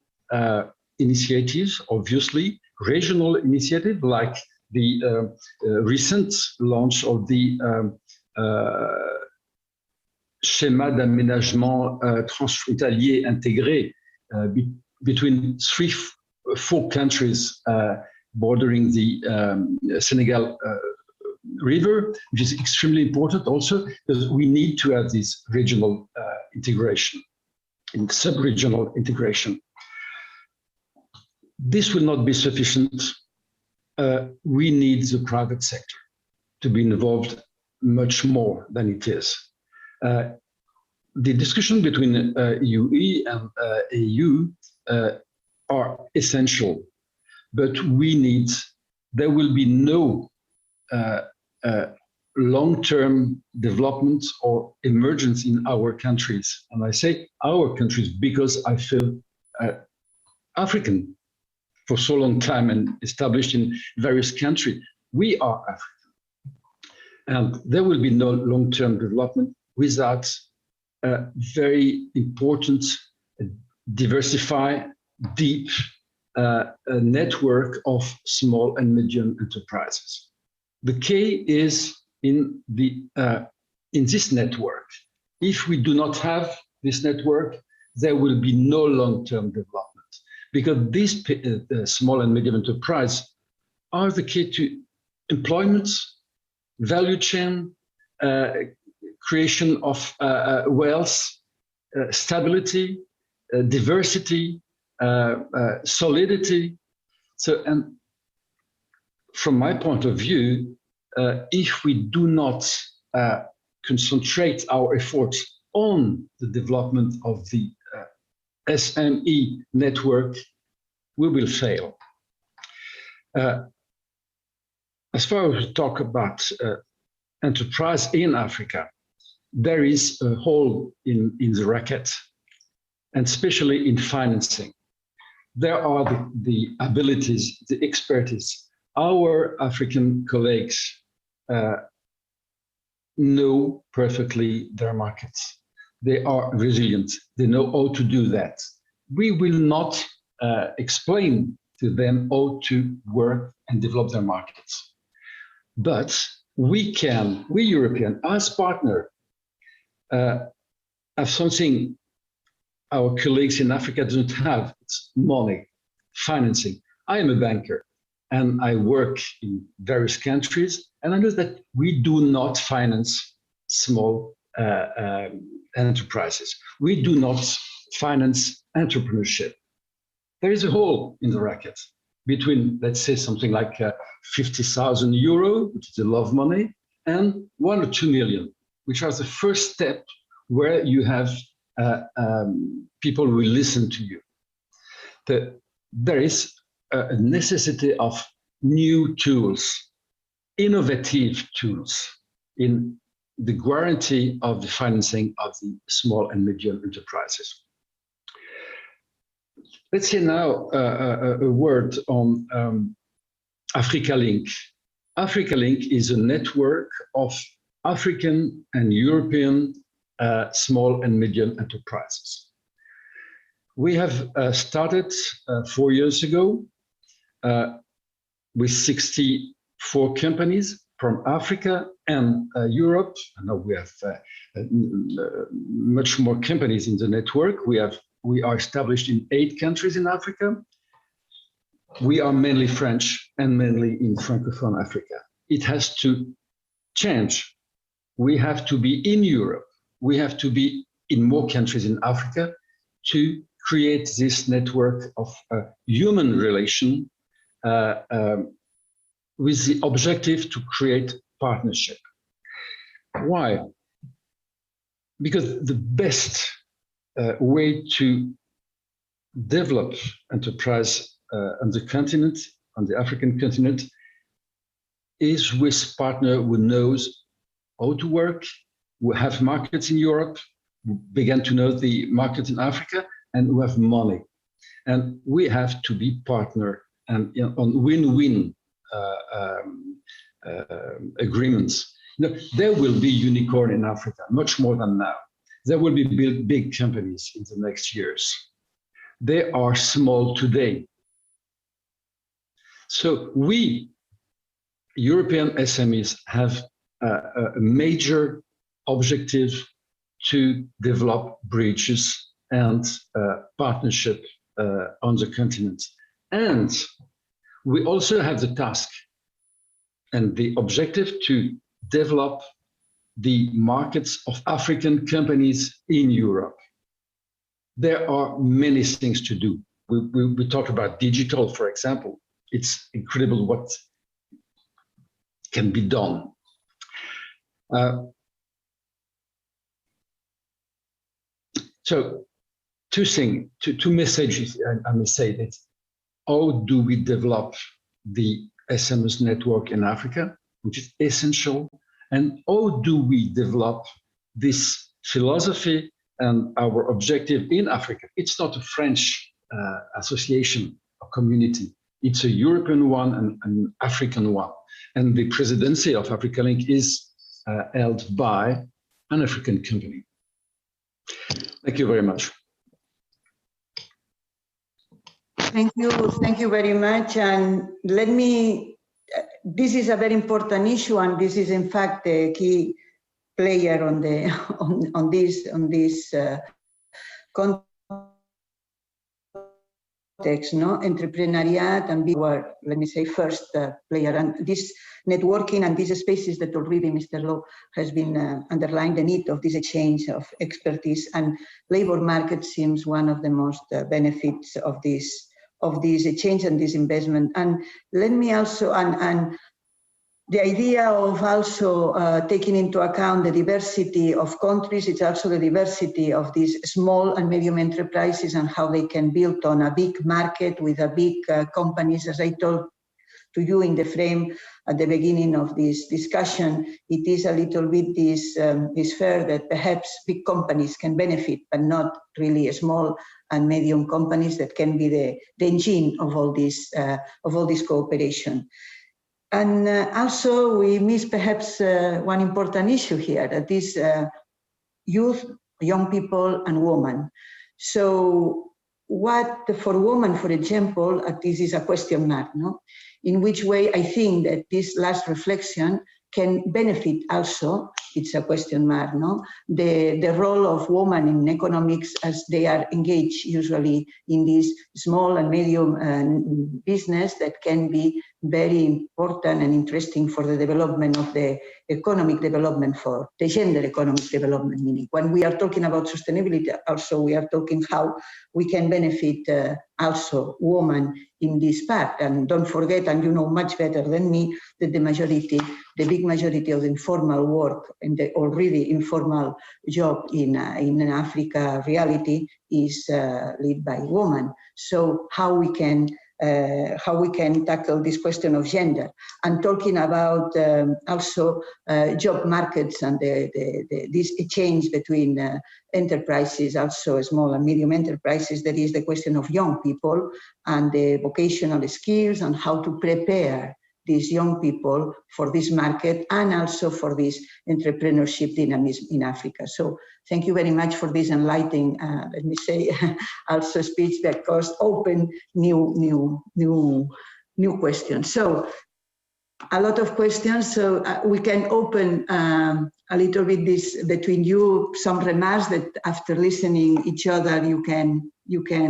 [SPEAKER 6] initiatives, obviously, regional initiatives like the recent launch of the schéma d'aménagement transfrontalier intégré between 4 countries bordering the Senegal River, which is extremely important also because we need to have this regional integration and sub-regional integration. This will not be sufficient. We need the private sector to be involved much more than it is. The discussion between UE and EU are essential, but there will be no long-term development or emergence in our countries. And I say our countries because I feel African for so long time and established in various countries. We are African. And there will be no long-term development without a very important, diversified, deep network of small and medium enterprises. The key is in this network. If we do not have this network, there will be no long-term development, because these small and medium enterprises are the key to employment, value chain, creation of wealth, stability, diversity, solidity. So, and from my point of view, if we do not concentrate our efforts on the development of the SME network, we will fail. As far as we talk about enterprise in Africa, there is a hole in the racket, and especially in financing. There are the abilities, the expertise. Our African colleagues know perfectly their markets. They are resilient. They know how to do that. We will not explain to them how to work and develop their markets. But we Europeans, as partner, have something our colleagues in Africa don't have. It's money, financing. I am a banker and I work in various countries, and I know that we do not finance small enterprises. We do not finance entrepreneurship. There is a hole in the racket between, let's say, something like 50,000 euro, which is a lot of money, and 1 or 2 million, which are the first step where you have people who will listen to you. There is a necessity of new tools, innovative tools in the guarantee of the financing of the small and medium enterprises. Let's say now a word on Africa Link. Africa Link is a network of African and European small and medium enterprises. We have started 4 years ago with 64 companies from Africa and Europe. And now we have much more companies in the network. We are established in 8 countries in Africa. We are mainly French and mainly in Francophone Africa. It has to change. We have to be in Europe. We have to be in more countries in Africa to create this network of human relation with the objective to create partnership. Why? Because the best way to develop enterprise on the continent, on the African continent, is with partner who knows how to work, who have markets in Europe, who began to know the market in Africa, and who have money. And we have to be partner and on win-win agreements. There will be unicorn in Africa, much more than now. There will be big companies in the next years. They are small today. So we, European SMEs, have a major objective to develop bridges and partnership on the continent. And we also have the task and the objective to develop the markets of African companies in Europe. There are many things to do. We talk about digital, for example. It's incredible what can be done. So two messages, I may say that. How do we develop the SMS network in Africa, which is essential? And how do we develop this philosophy and our objective in Africa? It's not a French association or community. It's a European one and an African one. And the presidency of Africa Link is held by an African company. Thank you very much.
[SPEAKER 2] Thank you very much. And let me, this is a very important issue, and this is in fact the key player on the on this context, no? Entrepreneuriat and be our, let me say, first player. And this networking and these spaces that already Mr. Lowe has been underlined the need of this exchange of expertise, and labor market seems one of the most benefits of this change and this investment. And let me also, and the idea of also taking into account the diversity of countries, it's also the diversity of these small and medium enterprises and how they can build on a big market with a big companies. As I told to you in the frame at the beginning of this discussion, it is a little bit this fear that perhaps big companies can benefit, but not really small and medium companies that can be the engine of all this cooperation. And also we miss perhaps one important issue here, that is youth, young people and women. So what for women, for example, this is a question mark, no? In which way I think that this last reflection can benefit also it's a question mark, no? The role of women in economics, as they are engaged usually in this small and medium business, that can be very important and interesting for the development of the economic development, for the gender economic development. Meaning, when we are talking about sustainability, also we are talking how we can benefit also women in this part. And don't forget, and you know much better than me, that the big majority of the informal work and the already informal job in Africa reality is led by women. So how we can tackle this question of gender, and talking about also job markets and this change between enterprises, also small and medium enterprises. That is the question of young people and the vocational skills and how to prepare these young people for this market and also for this entrepreneurship dynamism in Africa. So thank you very much for this enlightening, let me say, also speech that caused open new questions. So a lot of questions, so we can open a little bit this between you, some remarks that after listening each other you can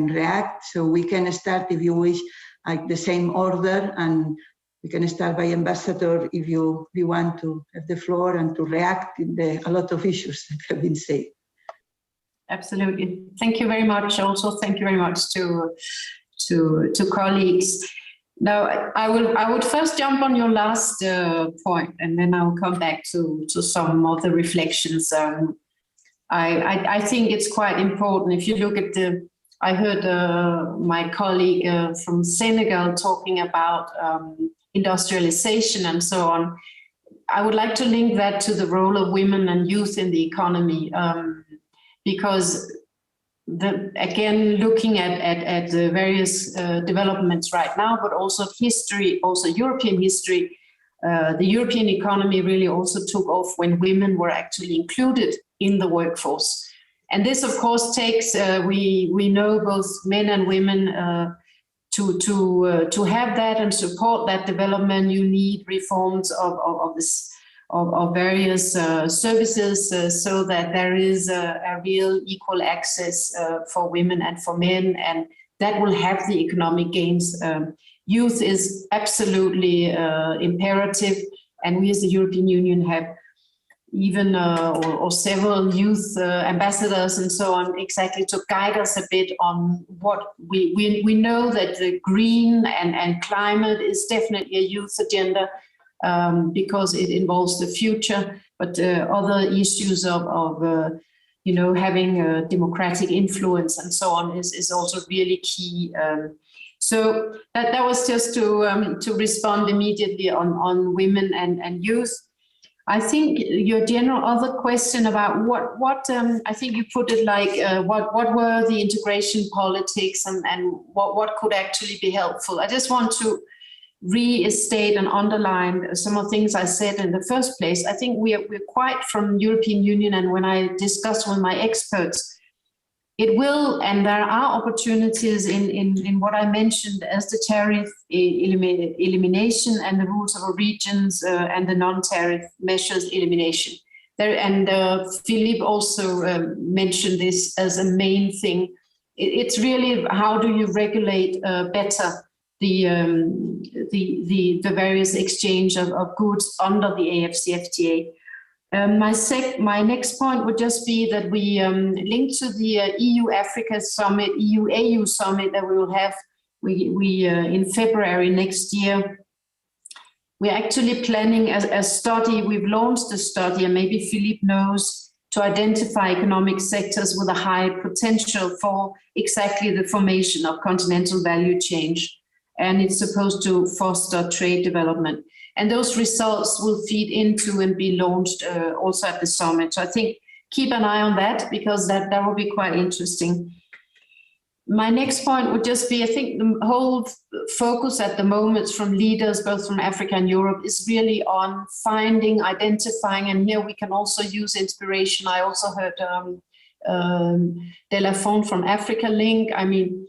[SPEAKER 2] react. So we can start, if you wish, like the same order, and we can start by Ambassador if you want to have the floor and to react in a lot of issues that have been said.
[SPEAKER 3] Absolutely. Thank you very much. Also, thank you very much to colleagues. Now, I would first jump on your last point, and then I will come back to some of the reflections. I think it's quite important. If you look at I heard my colleague from Senegal talking about industrialization and so on. I would like to link that to the role of women and youth in the economy, because again, looking at the various developments right now, but also history, also European history, the European economy really also took off when women were actually included in the workforce. And this, of course, takes, we know both men and women, to have that and support that development, you need reforms of various services so that there is a real equal access for women and for men, and that will have the economic gains. Youth is absolutely imperative, and we as the European Union have even or several youth ambassadors and so on, exactly to guide us a bit on what we know that the green and climate is definitely a youth agenda because it involves the future, but other issues of having democratic influence and so on is also really key. So that was just to respond immediately on women and youth. I think your general other question about what I think you put it like what were the integration politics and what could actually be helpful. I just want to restate and underline some of the things I said in the first place. I think we're quite from European Union, and when I discuss with my experts, it will, and there are opportunities in what I mentioned as the tariff elimination and the rules of regions and the non-tariff measures elimination. There, and Philippe also mentioned this as a main thing. It's really how do you regulate better the various exchange of goods under the AFCFTA. My next point would just be that we link to the EU-Africa summit, EU-AU summit that we will have in February next year. We're actually planning a study. We've launched a study, and maybe Philippe knows, to identify economic sectors with a high potential for exactly the formation of continental value change. And it's supposed to foster trade development. And those results will feed into and be launched also at the summit. So I think keep an eye on that, because that will be quite interesting. My next point would just be, I think the whole focus at the moment from leaders, both from Africa and Europe, is really on finding, identifying, and here we can also use inspiration. I also heard De La Font from Africa Link. I mean,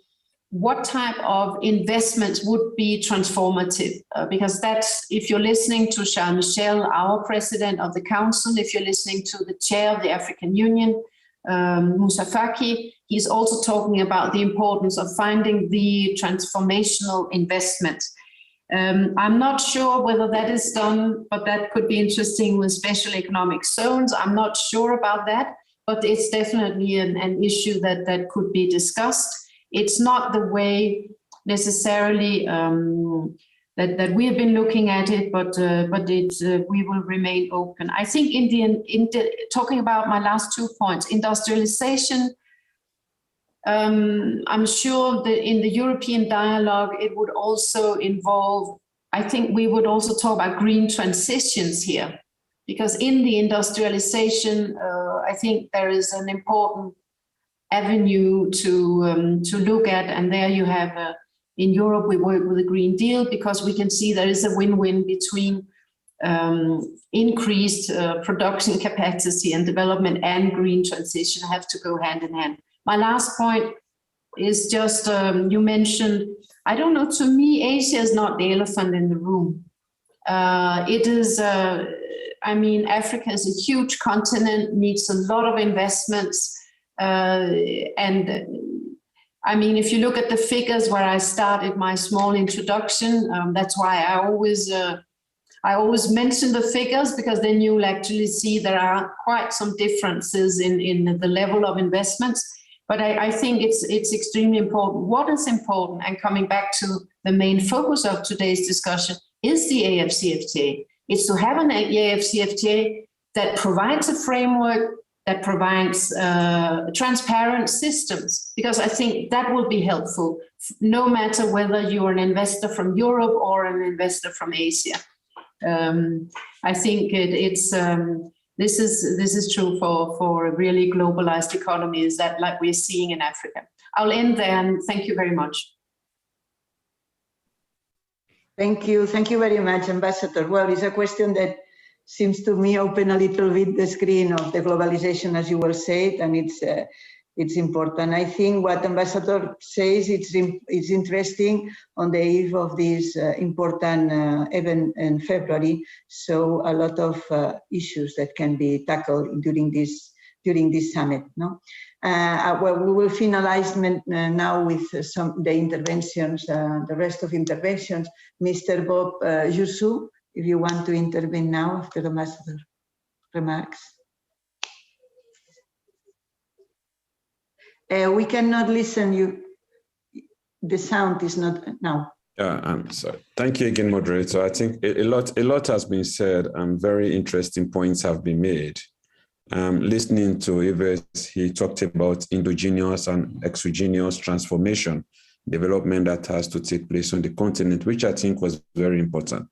[SPEAKER 3] what type of investments would be transformative? Because that's, if you're listening to Charles Michel, our president of the council, if you're listening to the chair of the African Union, Moussa Faki, he's also talking about the importance of finding the transformational investments. I'm not sure whether that is done, but that could be interesting with special economic zones. I'm not sure about that, but it's definitely an issue that could be discussed. It's not the way necessarily that we have been looking at it, but we will remain open. I think talking about my last 2 points, industrialization, I'm sure that in the European dialogue, it would also involve, I think we would also talk about green transitions here, because in the industrialization, I think there is an important avenue to look at, and there you have in Europe we work with the Green Deal because we can see there is a win-win between increased production capacity and development and green transition have to go hand in hand. My last point is just you mentioned, I don't know, to me Asia is not the elephant in the room. It is I mean, Africa is a huge continent, needs a lot of investments. And I mean, if you look at the figures where I started my small introduction, that's why I always mention the figures, because then you'll actually see there are quite some differences in the level of investments. But I think it's extremely important. What is important, and coming back to the main focus of today's discussion, is the AFCFTA. It's to have an AFCFTA that provides a framework, that provides transparent systems, because I think that will be helpful, no matter whether you're an investor from Europe or an investor from Asia. I think this is true for a really globalized economies that like we're seeing in Africa. I'll end there and thank you very much.
[SPEAKER 2] Thank you very much, Ambassador. Well, it's a question that seems to me open a little bit the screen of the globalization, as you well said, and it's important. I think what Ambassador says, it's interesting on the eve of this important event in February. So a lot of issues that can be tackled during this summit. No, well, we will finalize now with the interventions, the rest of interventions. Mr. Bob Youssou, if you want to intervene now after the Ambassador remarks. We cannot listen. The sound is not now.
[SPEAKER 4] I'm sorry. Thank you again, moderator. I think a lot has been said and very interesting points have been made. Listening to Yves, he talked about endogenous and exogenous transformation, development that has to take place on the continent, which I think was very important.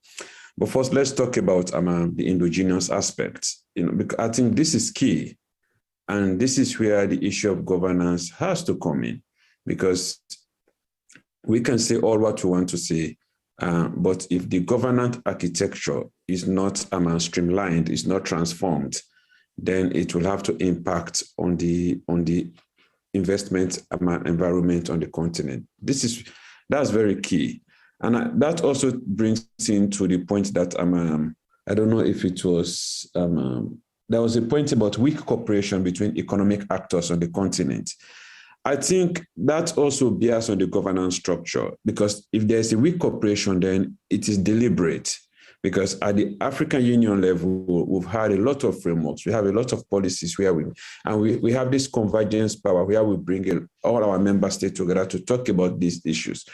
[SPEAKER 4] But first, let's talk about the endogenous aspects. Because I think this is key. And this is where the issue of governance has to come in, because we can say all what we want to say, but if the governance architecture is not streamlined, is not transformed, then it will have to impact on the investment environment on the continent. That's very key. And that also brings into the point that I don't know if it was, there was a point about weak cooperation between economic actors on the continent. I think that also bears on the governance structure, because if there's a weak cooperation, then it is deliberate. Because at the African Union level, we've had a lot of frameworks. We have a lot of policies where we have this convergence power where we bring all our member states together to talk about these issues.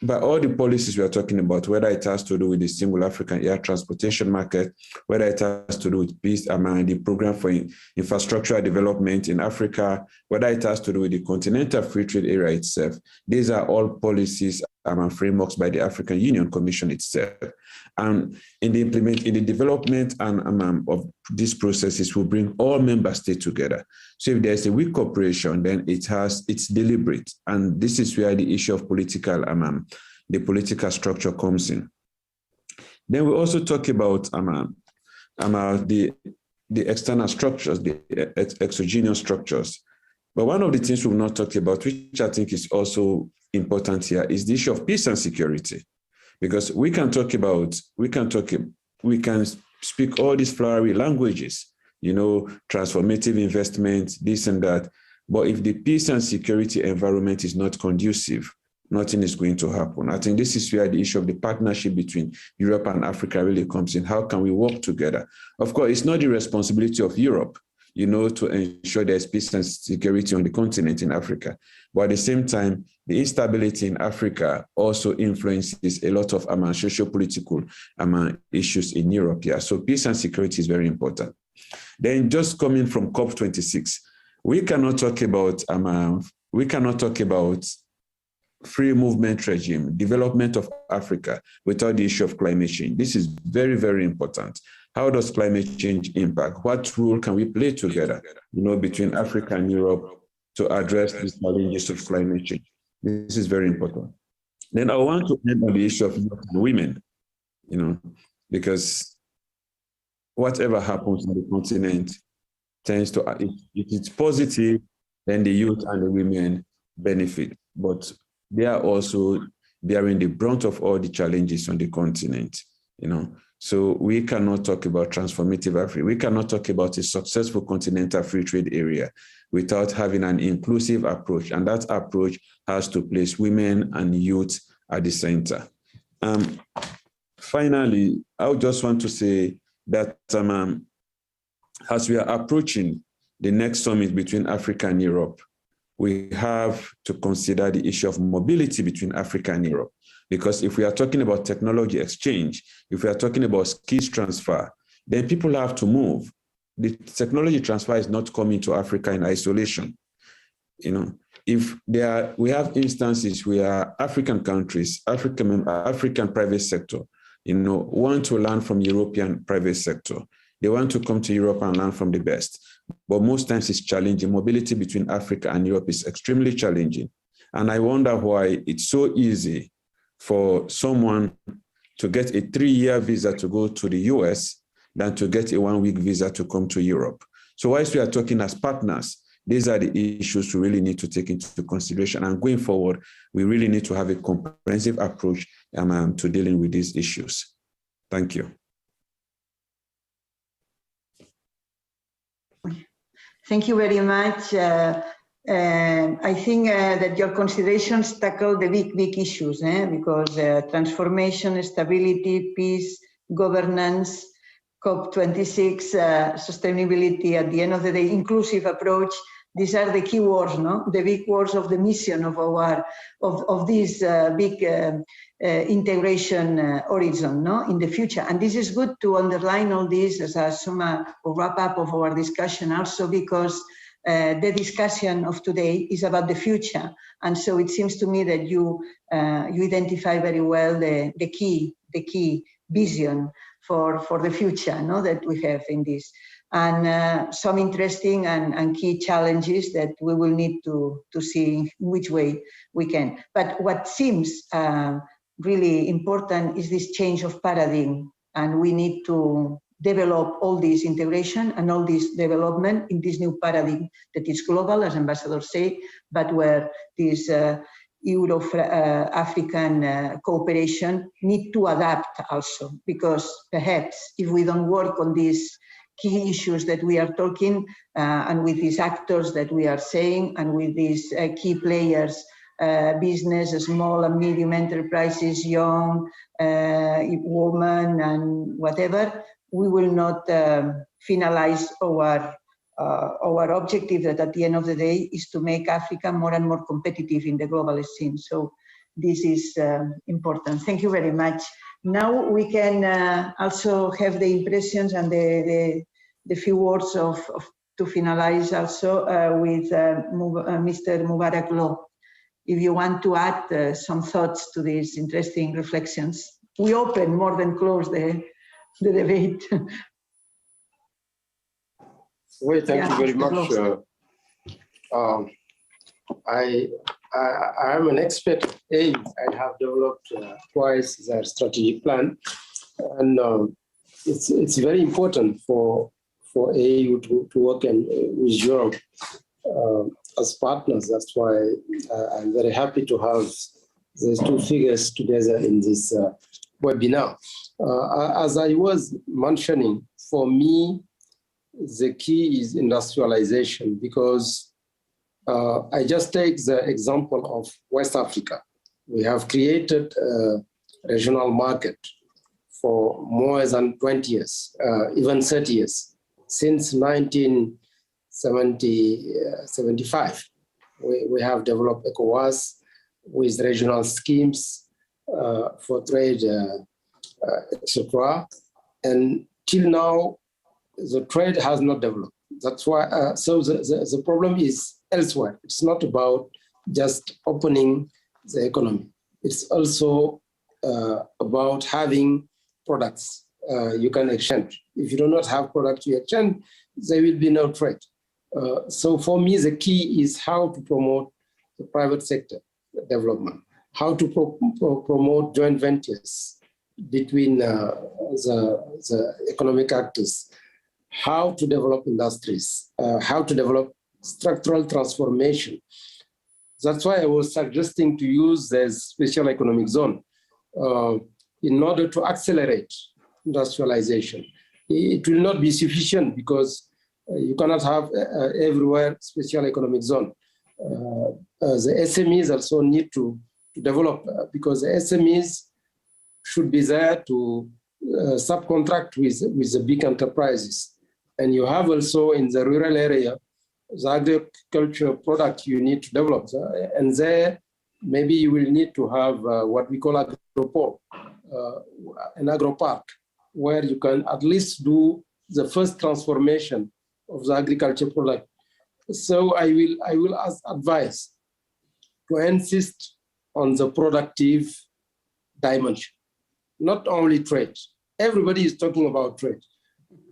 [SPEAKER 4] But all the policies we are talking about, whether it has to do with the single African air transportation market, whether it has to do with peace, the program for infrastructural development in Africa, whether it has to do with the continental free trade area itself, these are all policies and frameworks by the African Union Commission itself. And in the development and of these processes will bring all member states together. So if there's a weak cooperation, then it's deliberate. And this is where the issue of the political structure comes in. Then we also talk about the external structures, the exogenous structures. But one of the things we've not talked about, which I think is also important here is the issue of peace and security, because we can speak all these flowery languages, transformative investment, this and that. But if the peace and security environment is not conducive, nothing is going to happen. I think this is where the issue of the partnership between Europe and Africa really comes in. How can we work together? Of course, it's not the responsibility of Europe, to ensure there's peace and security on the continent in Africa. But at the same time, the instability in Africa also influences a lot of socio-political issues in Europe. Yeah, so peace and security is very important. Then just coming from COP26, we cannot talk about free movement regime, development of Africa without the issue of climate change. This is very, very important. How does climate change impact? What role can we play together, between Africa and Europe to address these challenges of climate change? This is very important. Then I want to end on the issue of youth and women, because whatever happens on the continent tends to, if it's positive, then the youth and the women benefit. But they are also bearing the brunt of all the challenges on the continent, So we cannot talk about transformative Africa. We cannot talk about a successful continental free trade area without having an inclusive approach. And that approach has to place women and youth at the center. Finally, I would just want to say that as we are approaching the next summit between Africa and Europe, we have to consider the issue of mobility between Africa and Europe. Because if we are talking about technology exchange, if we are talking about skills transfer, then people have to move. The technology transfer is not coming to Africa in isolation. If we have instances where African countries, African private sector, want to learn from European private sector. They want to come to Europe and learn from the best. But most times it's challenging. Mobility between Africa and Europe is extremely challenging. And I wonder why it's so easy for someone to get a 3-year visa to go to the US than to get a 1-week visa to come to Europe. So whilst we are talking as partners, these are the issues we really need to take into consideration. And going forward, we really need to have a comprehensive approach to dealing with these issues. Thank you.
[SPEAKER 2] Thank you very much. I think that your considerations tackle the big issues, because transformation, stability, peace, governance, COP26, sustainability, at the end of the day, inclusive approach, these are the key words, the big words of the mission of this big integration horizon, in the future. And this is good to underline all this as a sum or wrap up of our discussion, also because the discussion of today is about the future. And so it seems to me that you identify very well the key vision for the future that we have in this. And some interesting and key challenges that we will need to see which way we can. But what seems really important is this change of paradigm, and we need to develop all this integration and all this development in this new paradigm that is global, as ambassadors say, but where this Euro-African cooperation need to adapt also, because perhaps if we don't work on these key issues that we are talking and with these actors that we are saying and with these key players, business, small and medium enterprises, young, women and whatever, we will not finalize our objective that at the end of the day is to make Africa more and more competitive in the global scene. So this is important. Thank you very much. Now we can also have the impressions and the few words to finalize also with Mr. Mubarak Law. If you want to add some thoughts to these interesting reflections. We open more than close the debate.
[SPEAKER 5] Well, thank you very much. I am an expert in AIM. I have developed twice their strategic plan, and it's very important for AU to work with Europe as partners. That's why I'm very happy to have these two figures together in this webinar. As I was mentioning, for me, the key is industrialization, because I just take the example of West Africa. We have created a regional market for more than 20 years, even 30 years, since 1975. We have developed ECOWAS with regional schemes for trade, etc. And till now, the trade has not developed. That's why, so the problem is elsewhere. It's not about just opening the economy. It's also about having products you can exchange. If you do not have products you exchange, there will be no trade. So for me, the key is how to promote the private sector development, how to promote joint ventures between the economic actors, how to develop industries, how to develop structural transformation. That's why I was suggesting to use the special economic zone in order to accelerate industrialization. It will not be sufficient because you cannot have everywhere special economic zone. The SMEs also need to develop because the SMEs should be there to subcontract with the big enterprises. And you have also in the rural area, the agriculture product you need to develop. And there, maybe you will need to have what we call agropole, an agro park, where you can at least do the first transformation of the agriculture product. So I will advise to insist on the productive dimension, not only trade. Everybody is talking about trade,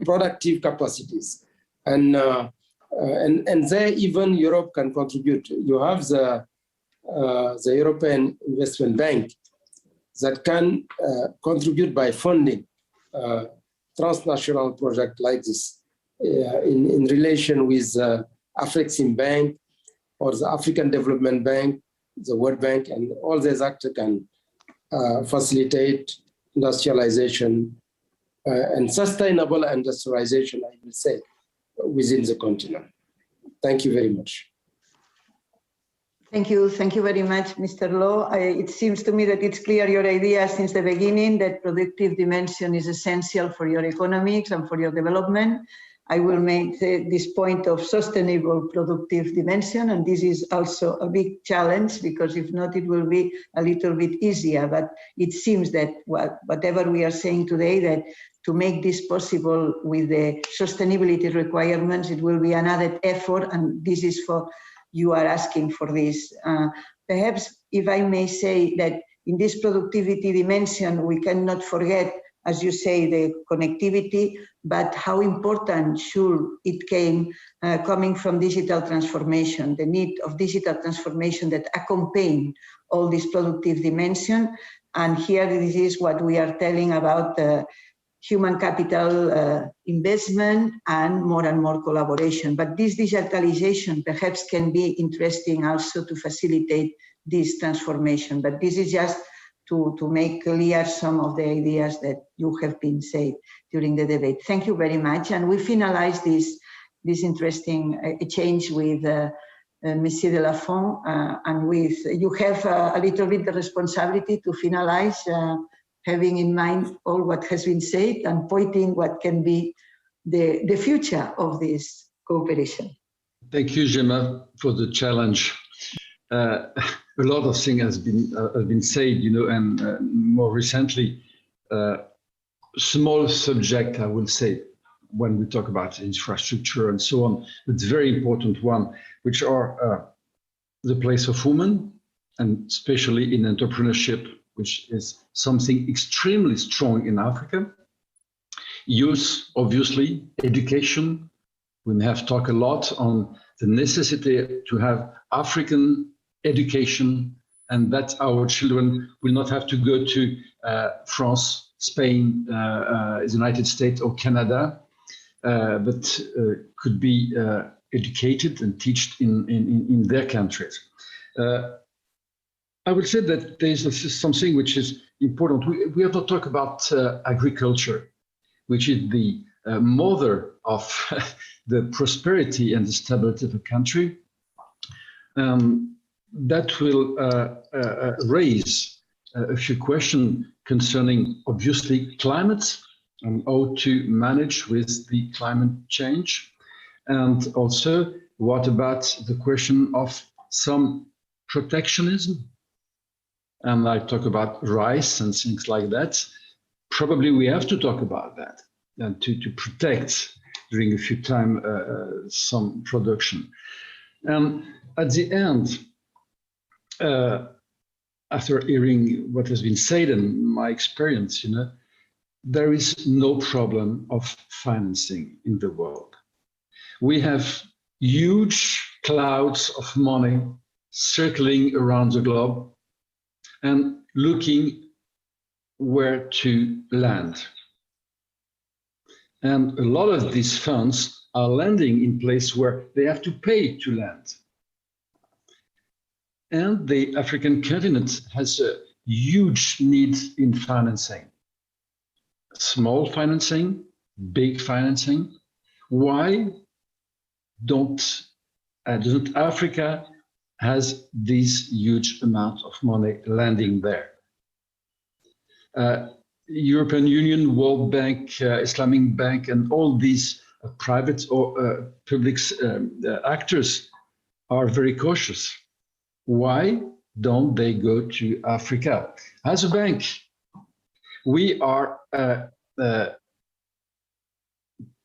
[SPEAKER 5] productive capacities, and there even Europe can contribute. You have the European Investment Bank that can contribute by funding transnational project like this in relation with Afrexim Bank or the African Development Bank, the World Bank, and all these actors can facilitate industrialization and sustainable industrialization, I will say, within the continent. Thank you very much.
[SPEAKER 2] Thank you very much, Mr. Law. It seems to me that it's clear your idea since the beginning that productive dimension is essential for your economics and for your development. I will make this point of sustainable productive dimension, and this is also a big challenge because if not, it will be a little bit easier. But it seems that whatever we are saying today, that to make this possible with the sustainability requirements, it will be an added effort, and this is for you are asking for this. Perhaps if I may say that in this productivity dimension, we cannot forget, as you say, the connectivity, but how important should it coming from digital transformation, the need of digital transformation that accompany all this productive dimension. And here this is what we are telling about human capital investment and more collaboration. But this digitalization perhaps can be interesting also to facilitate this transformation. But this is just to make clear some of the ideas that you have been said during the debate. Thank you very much. And we finalize this interesting exchange with Monsieur de la Font, and with you have a little bit the responsibility to finalize, having in mind all what has been said and pointing what can be the future of this cooperation.
[SPEAKER 6] Thank you, Gemma, for the challenge. A lot of things has been said, you know, and more recently, small subject, I will say, when we talk about infrastructure and so on, but very important one, which are the place of women, and especially in entrepreneurship, which is something extremely strong in Africa. Youth, obviously, education. We have talked a lot on the necessity to have African education, and that our children will not have to go to France, Spain, the United States or Canada, but could be educated and taught in their countries. I would say that there's something which is important. We have to talk about agriculture, which is the mother of the prosperity and the stability of a country. That will raise a few questions concerning, obviously, climate and how to manage with the climate change. And also, what about the question of some protectionism? And I talk about rice and things like that. Probably we have to talk about that and to protect during a few time some production. At the end, after hearing what has been said and my experience, there is no problem of financing in the world. We have huge clouds of money circling around the globe and looking where to land. And a lot of these funds are landing in places where they have to pay to land. And the African continent has a huge need in financing. Small financing, big financing. Why doesn't Africa has this huge amount of money landing there? European Union, World Bank, Islamic Bank, and all these private or public actors are very cautious. Why don't they go to Africa? As a bank, we are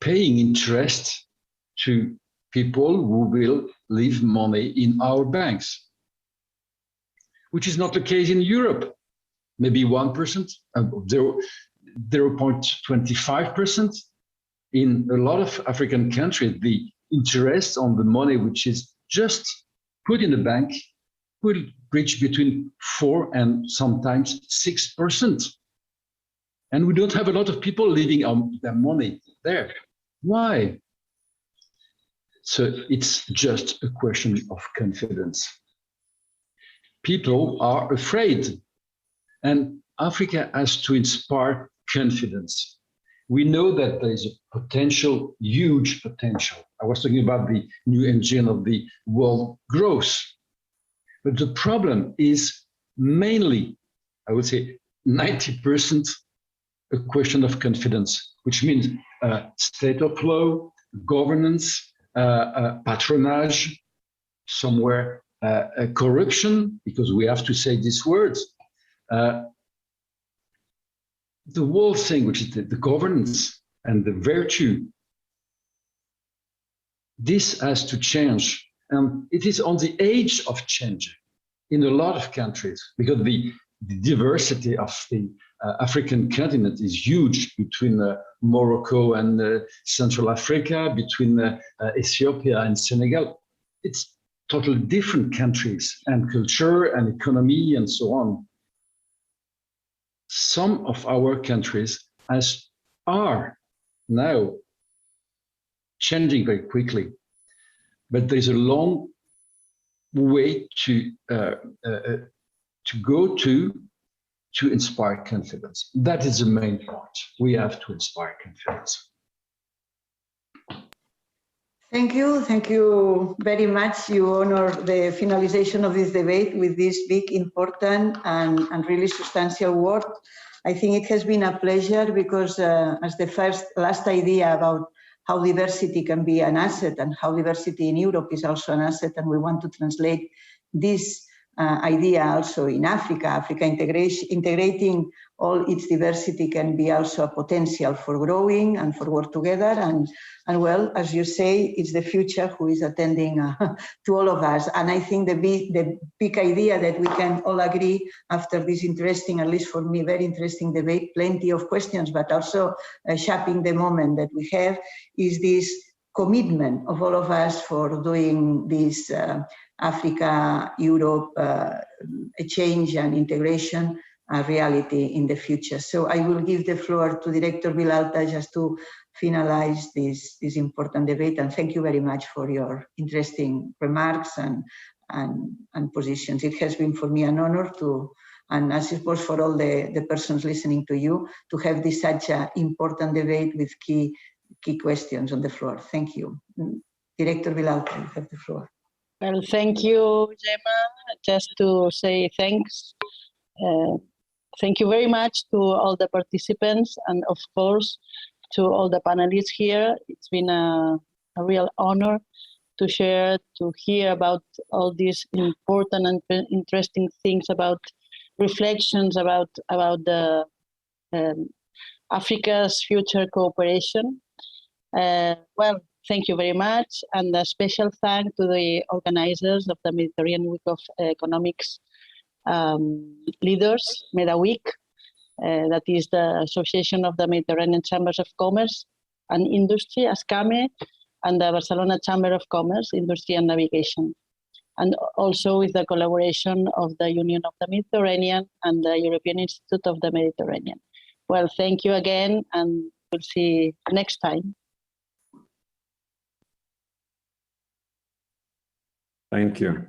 [SPEAKER 6] paying interest to people who will leave money in our banks, which is not the case in Europe. Maybe 1%, 0.25%. In a lot of African countries, the interest on the money which is just put in the bank will reach between 4 and sometimes 6%. And we don't have a lot of people leaving their money there. Why? So it's just a question of confidence. People are afraid, and Africa has to inspire confidence. We know that there is a potential, huge potential. I was talking about the new engine of the world growth. But the problem is mainly, I would say, 90% a question of confidence, which means state of law, governance, patronage, somewhere corruption, because we have to say these words. The whole thing, which is the governance and the virtue, this has to change. And it is on the edge of change in a lot of countries, because the diversity of the African continent is huge, between Morocco and Central Africa, between Ethiopia and Senegal. It's totally different countries and culture and economy and so on. Some of our countries are now changing very quickly, but there's a long way to go to inspire confidence. That is the main point. We have to inspire confidence.
[SPEAKER 2] Thank you very much. You honor the finalization of this debate with this big, important, and really substantial work. I think it has been a pleasure because as the last idea about how diversity can be an asset and how diversity in Europe is also an asset, and we want to translate this idea also in Africa. Africa integrating all its diversity can be also a potential for growing and for work together. And well, as you say, it's the future who is attending to all of us. And I think the big idea that we can all agree after this interesting, at least for me, very interesting debate, plenty of questions, but also shaping the moment that we have, is this commitment of all of us for doing this Africa-Europe change and integration a reality in the future. So I will give the floor to Director Vilalta just to finalize this important debate. And thank you very much for your interesting remarks and positions. It has been for me an honor to, and as it was for all the persons listening to you, to have this such an important debate with key questions on the floor. Thank you. Director Vilalta, you have the floor.
[SPEAKER 1] Well, thank you, Gemma. Just to say thanks. Thank you very much to all the participants and, of course, to all the panelists here. It's been a real honor to share, to hear about all these important and interesting things, about reflections about the Africa's future cooperation. Well, thank you very much, and a special thank to the organizers of the Mediterranean Week of Economics Leaders, MedaWeek, that is the Association of the Mediterranean Chambers of Commerce and Industry, ASCAME, and the Barcelona Chamber of Commerce, Industry and Navigation, and also with the collaboration of the Union of the Mediterranean and the European Institute of the Mediterranean. Well, thank you again, and we'll see next time.
[SPEAKER 4] Thank you.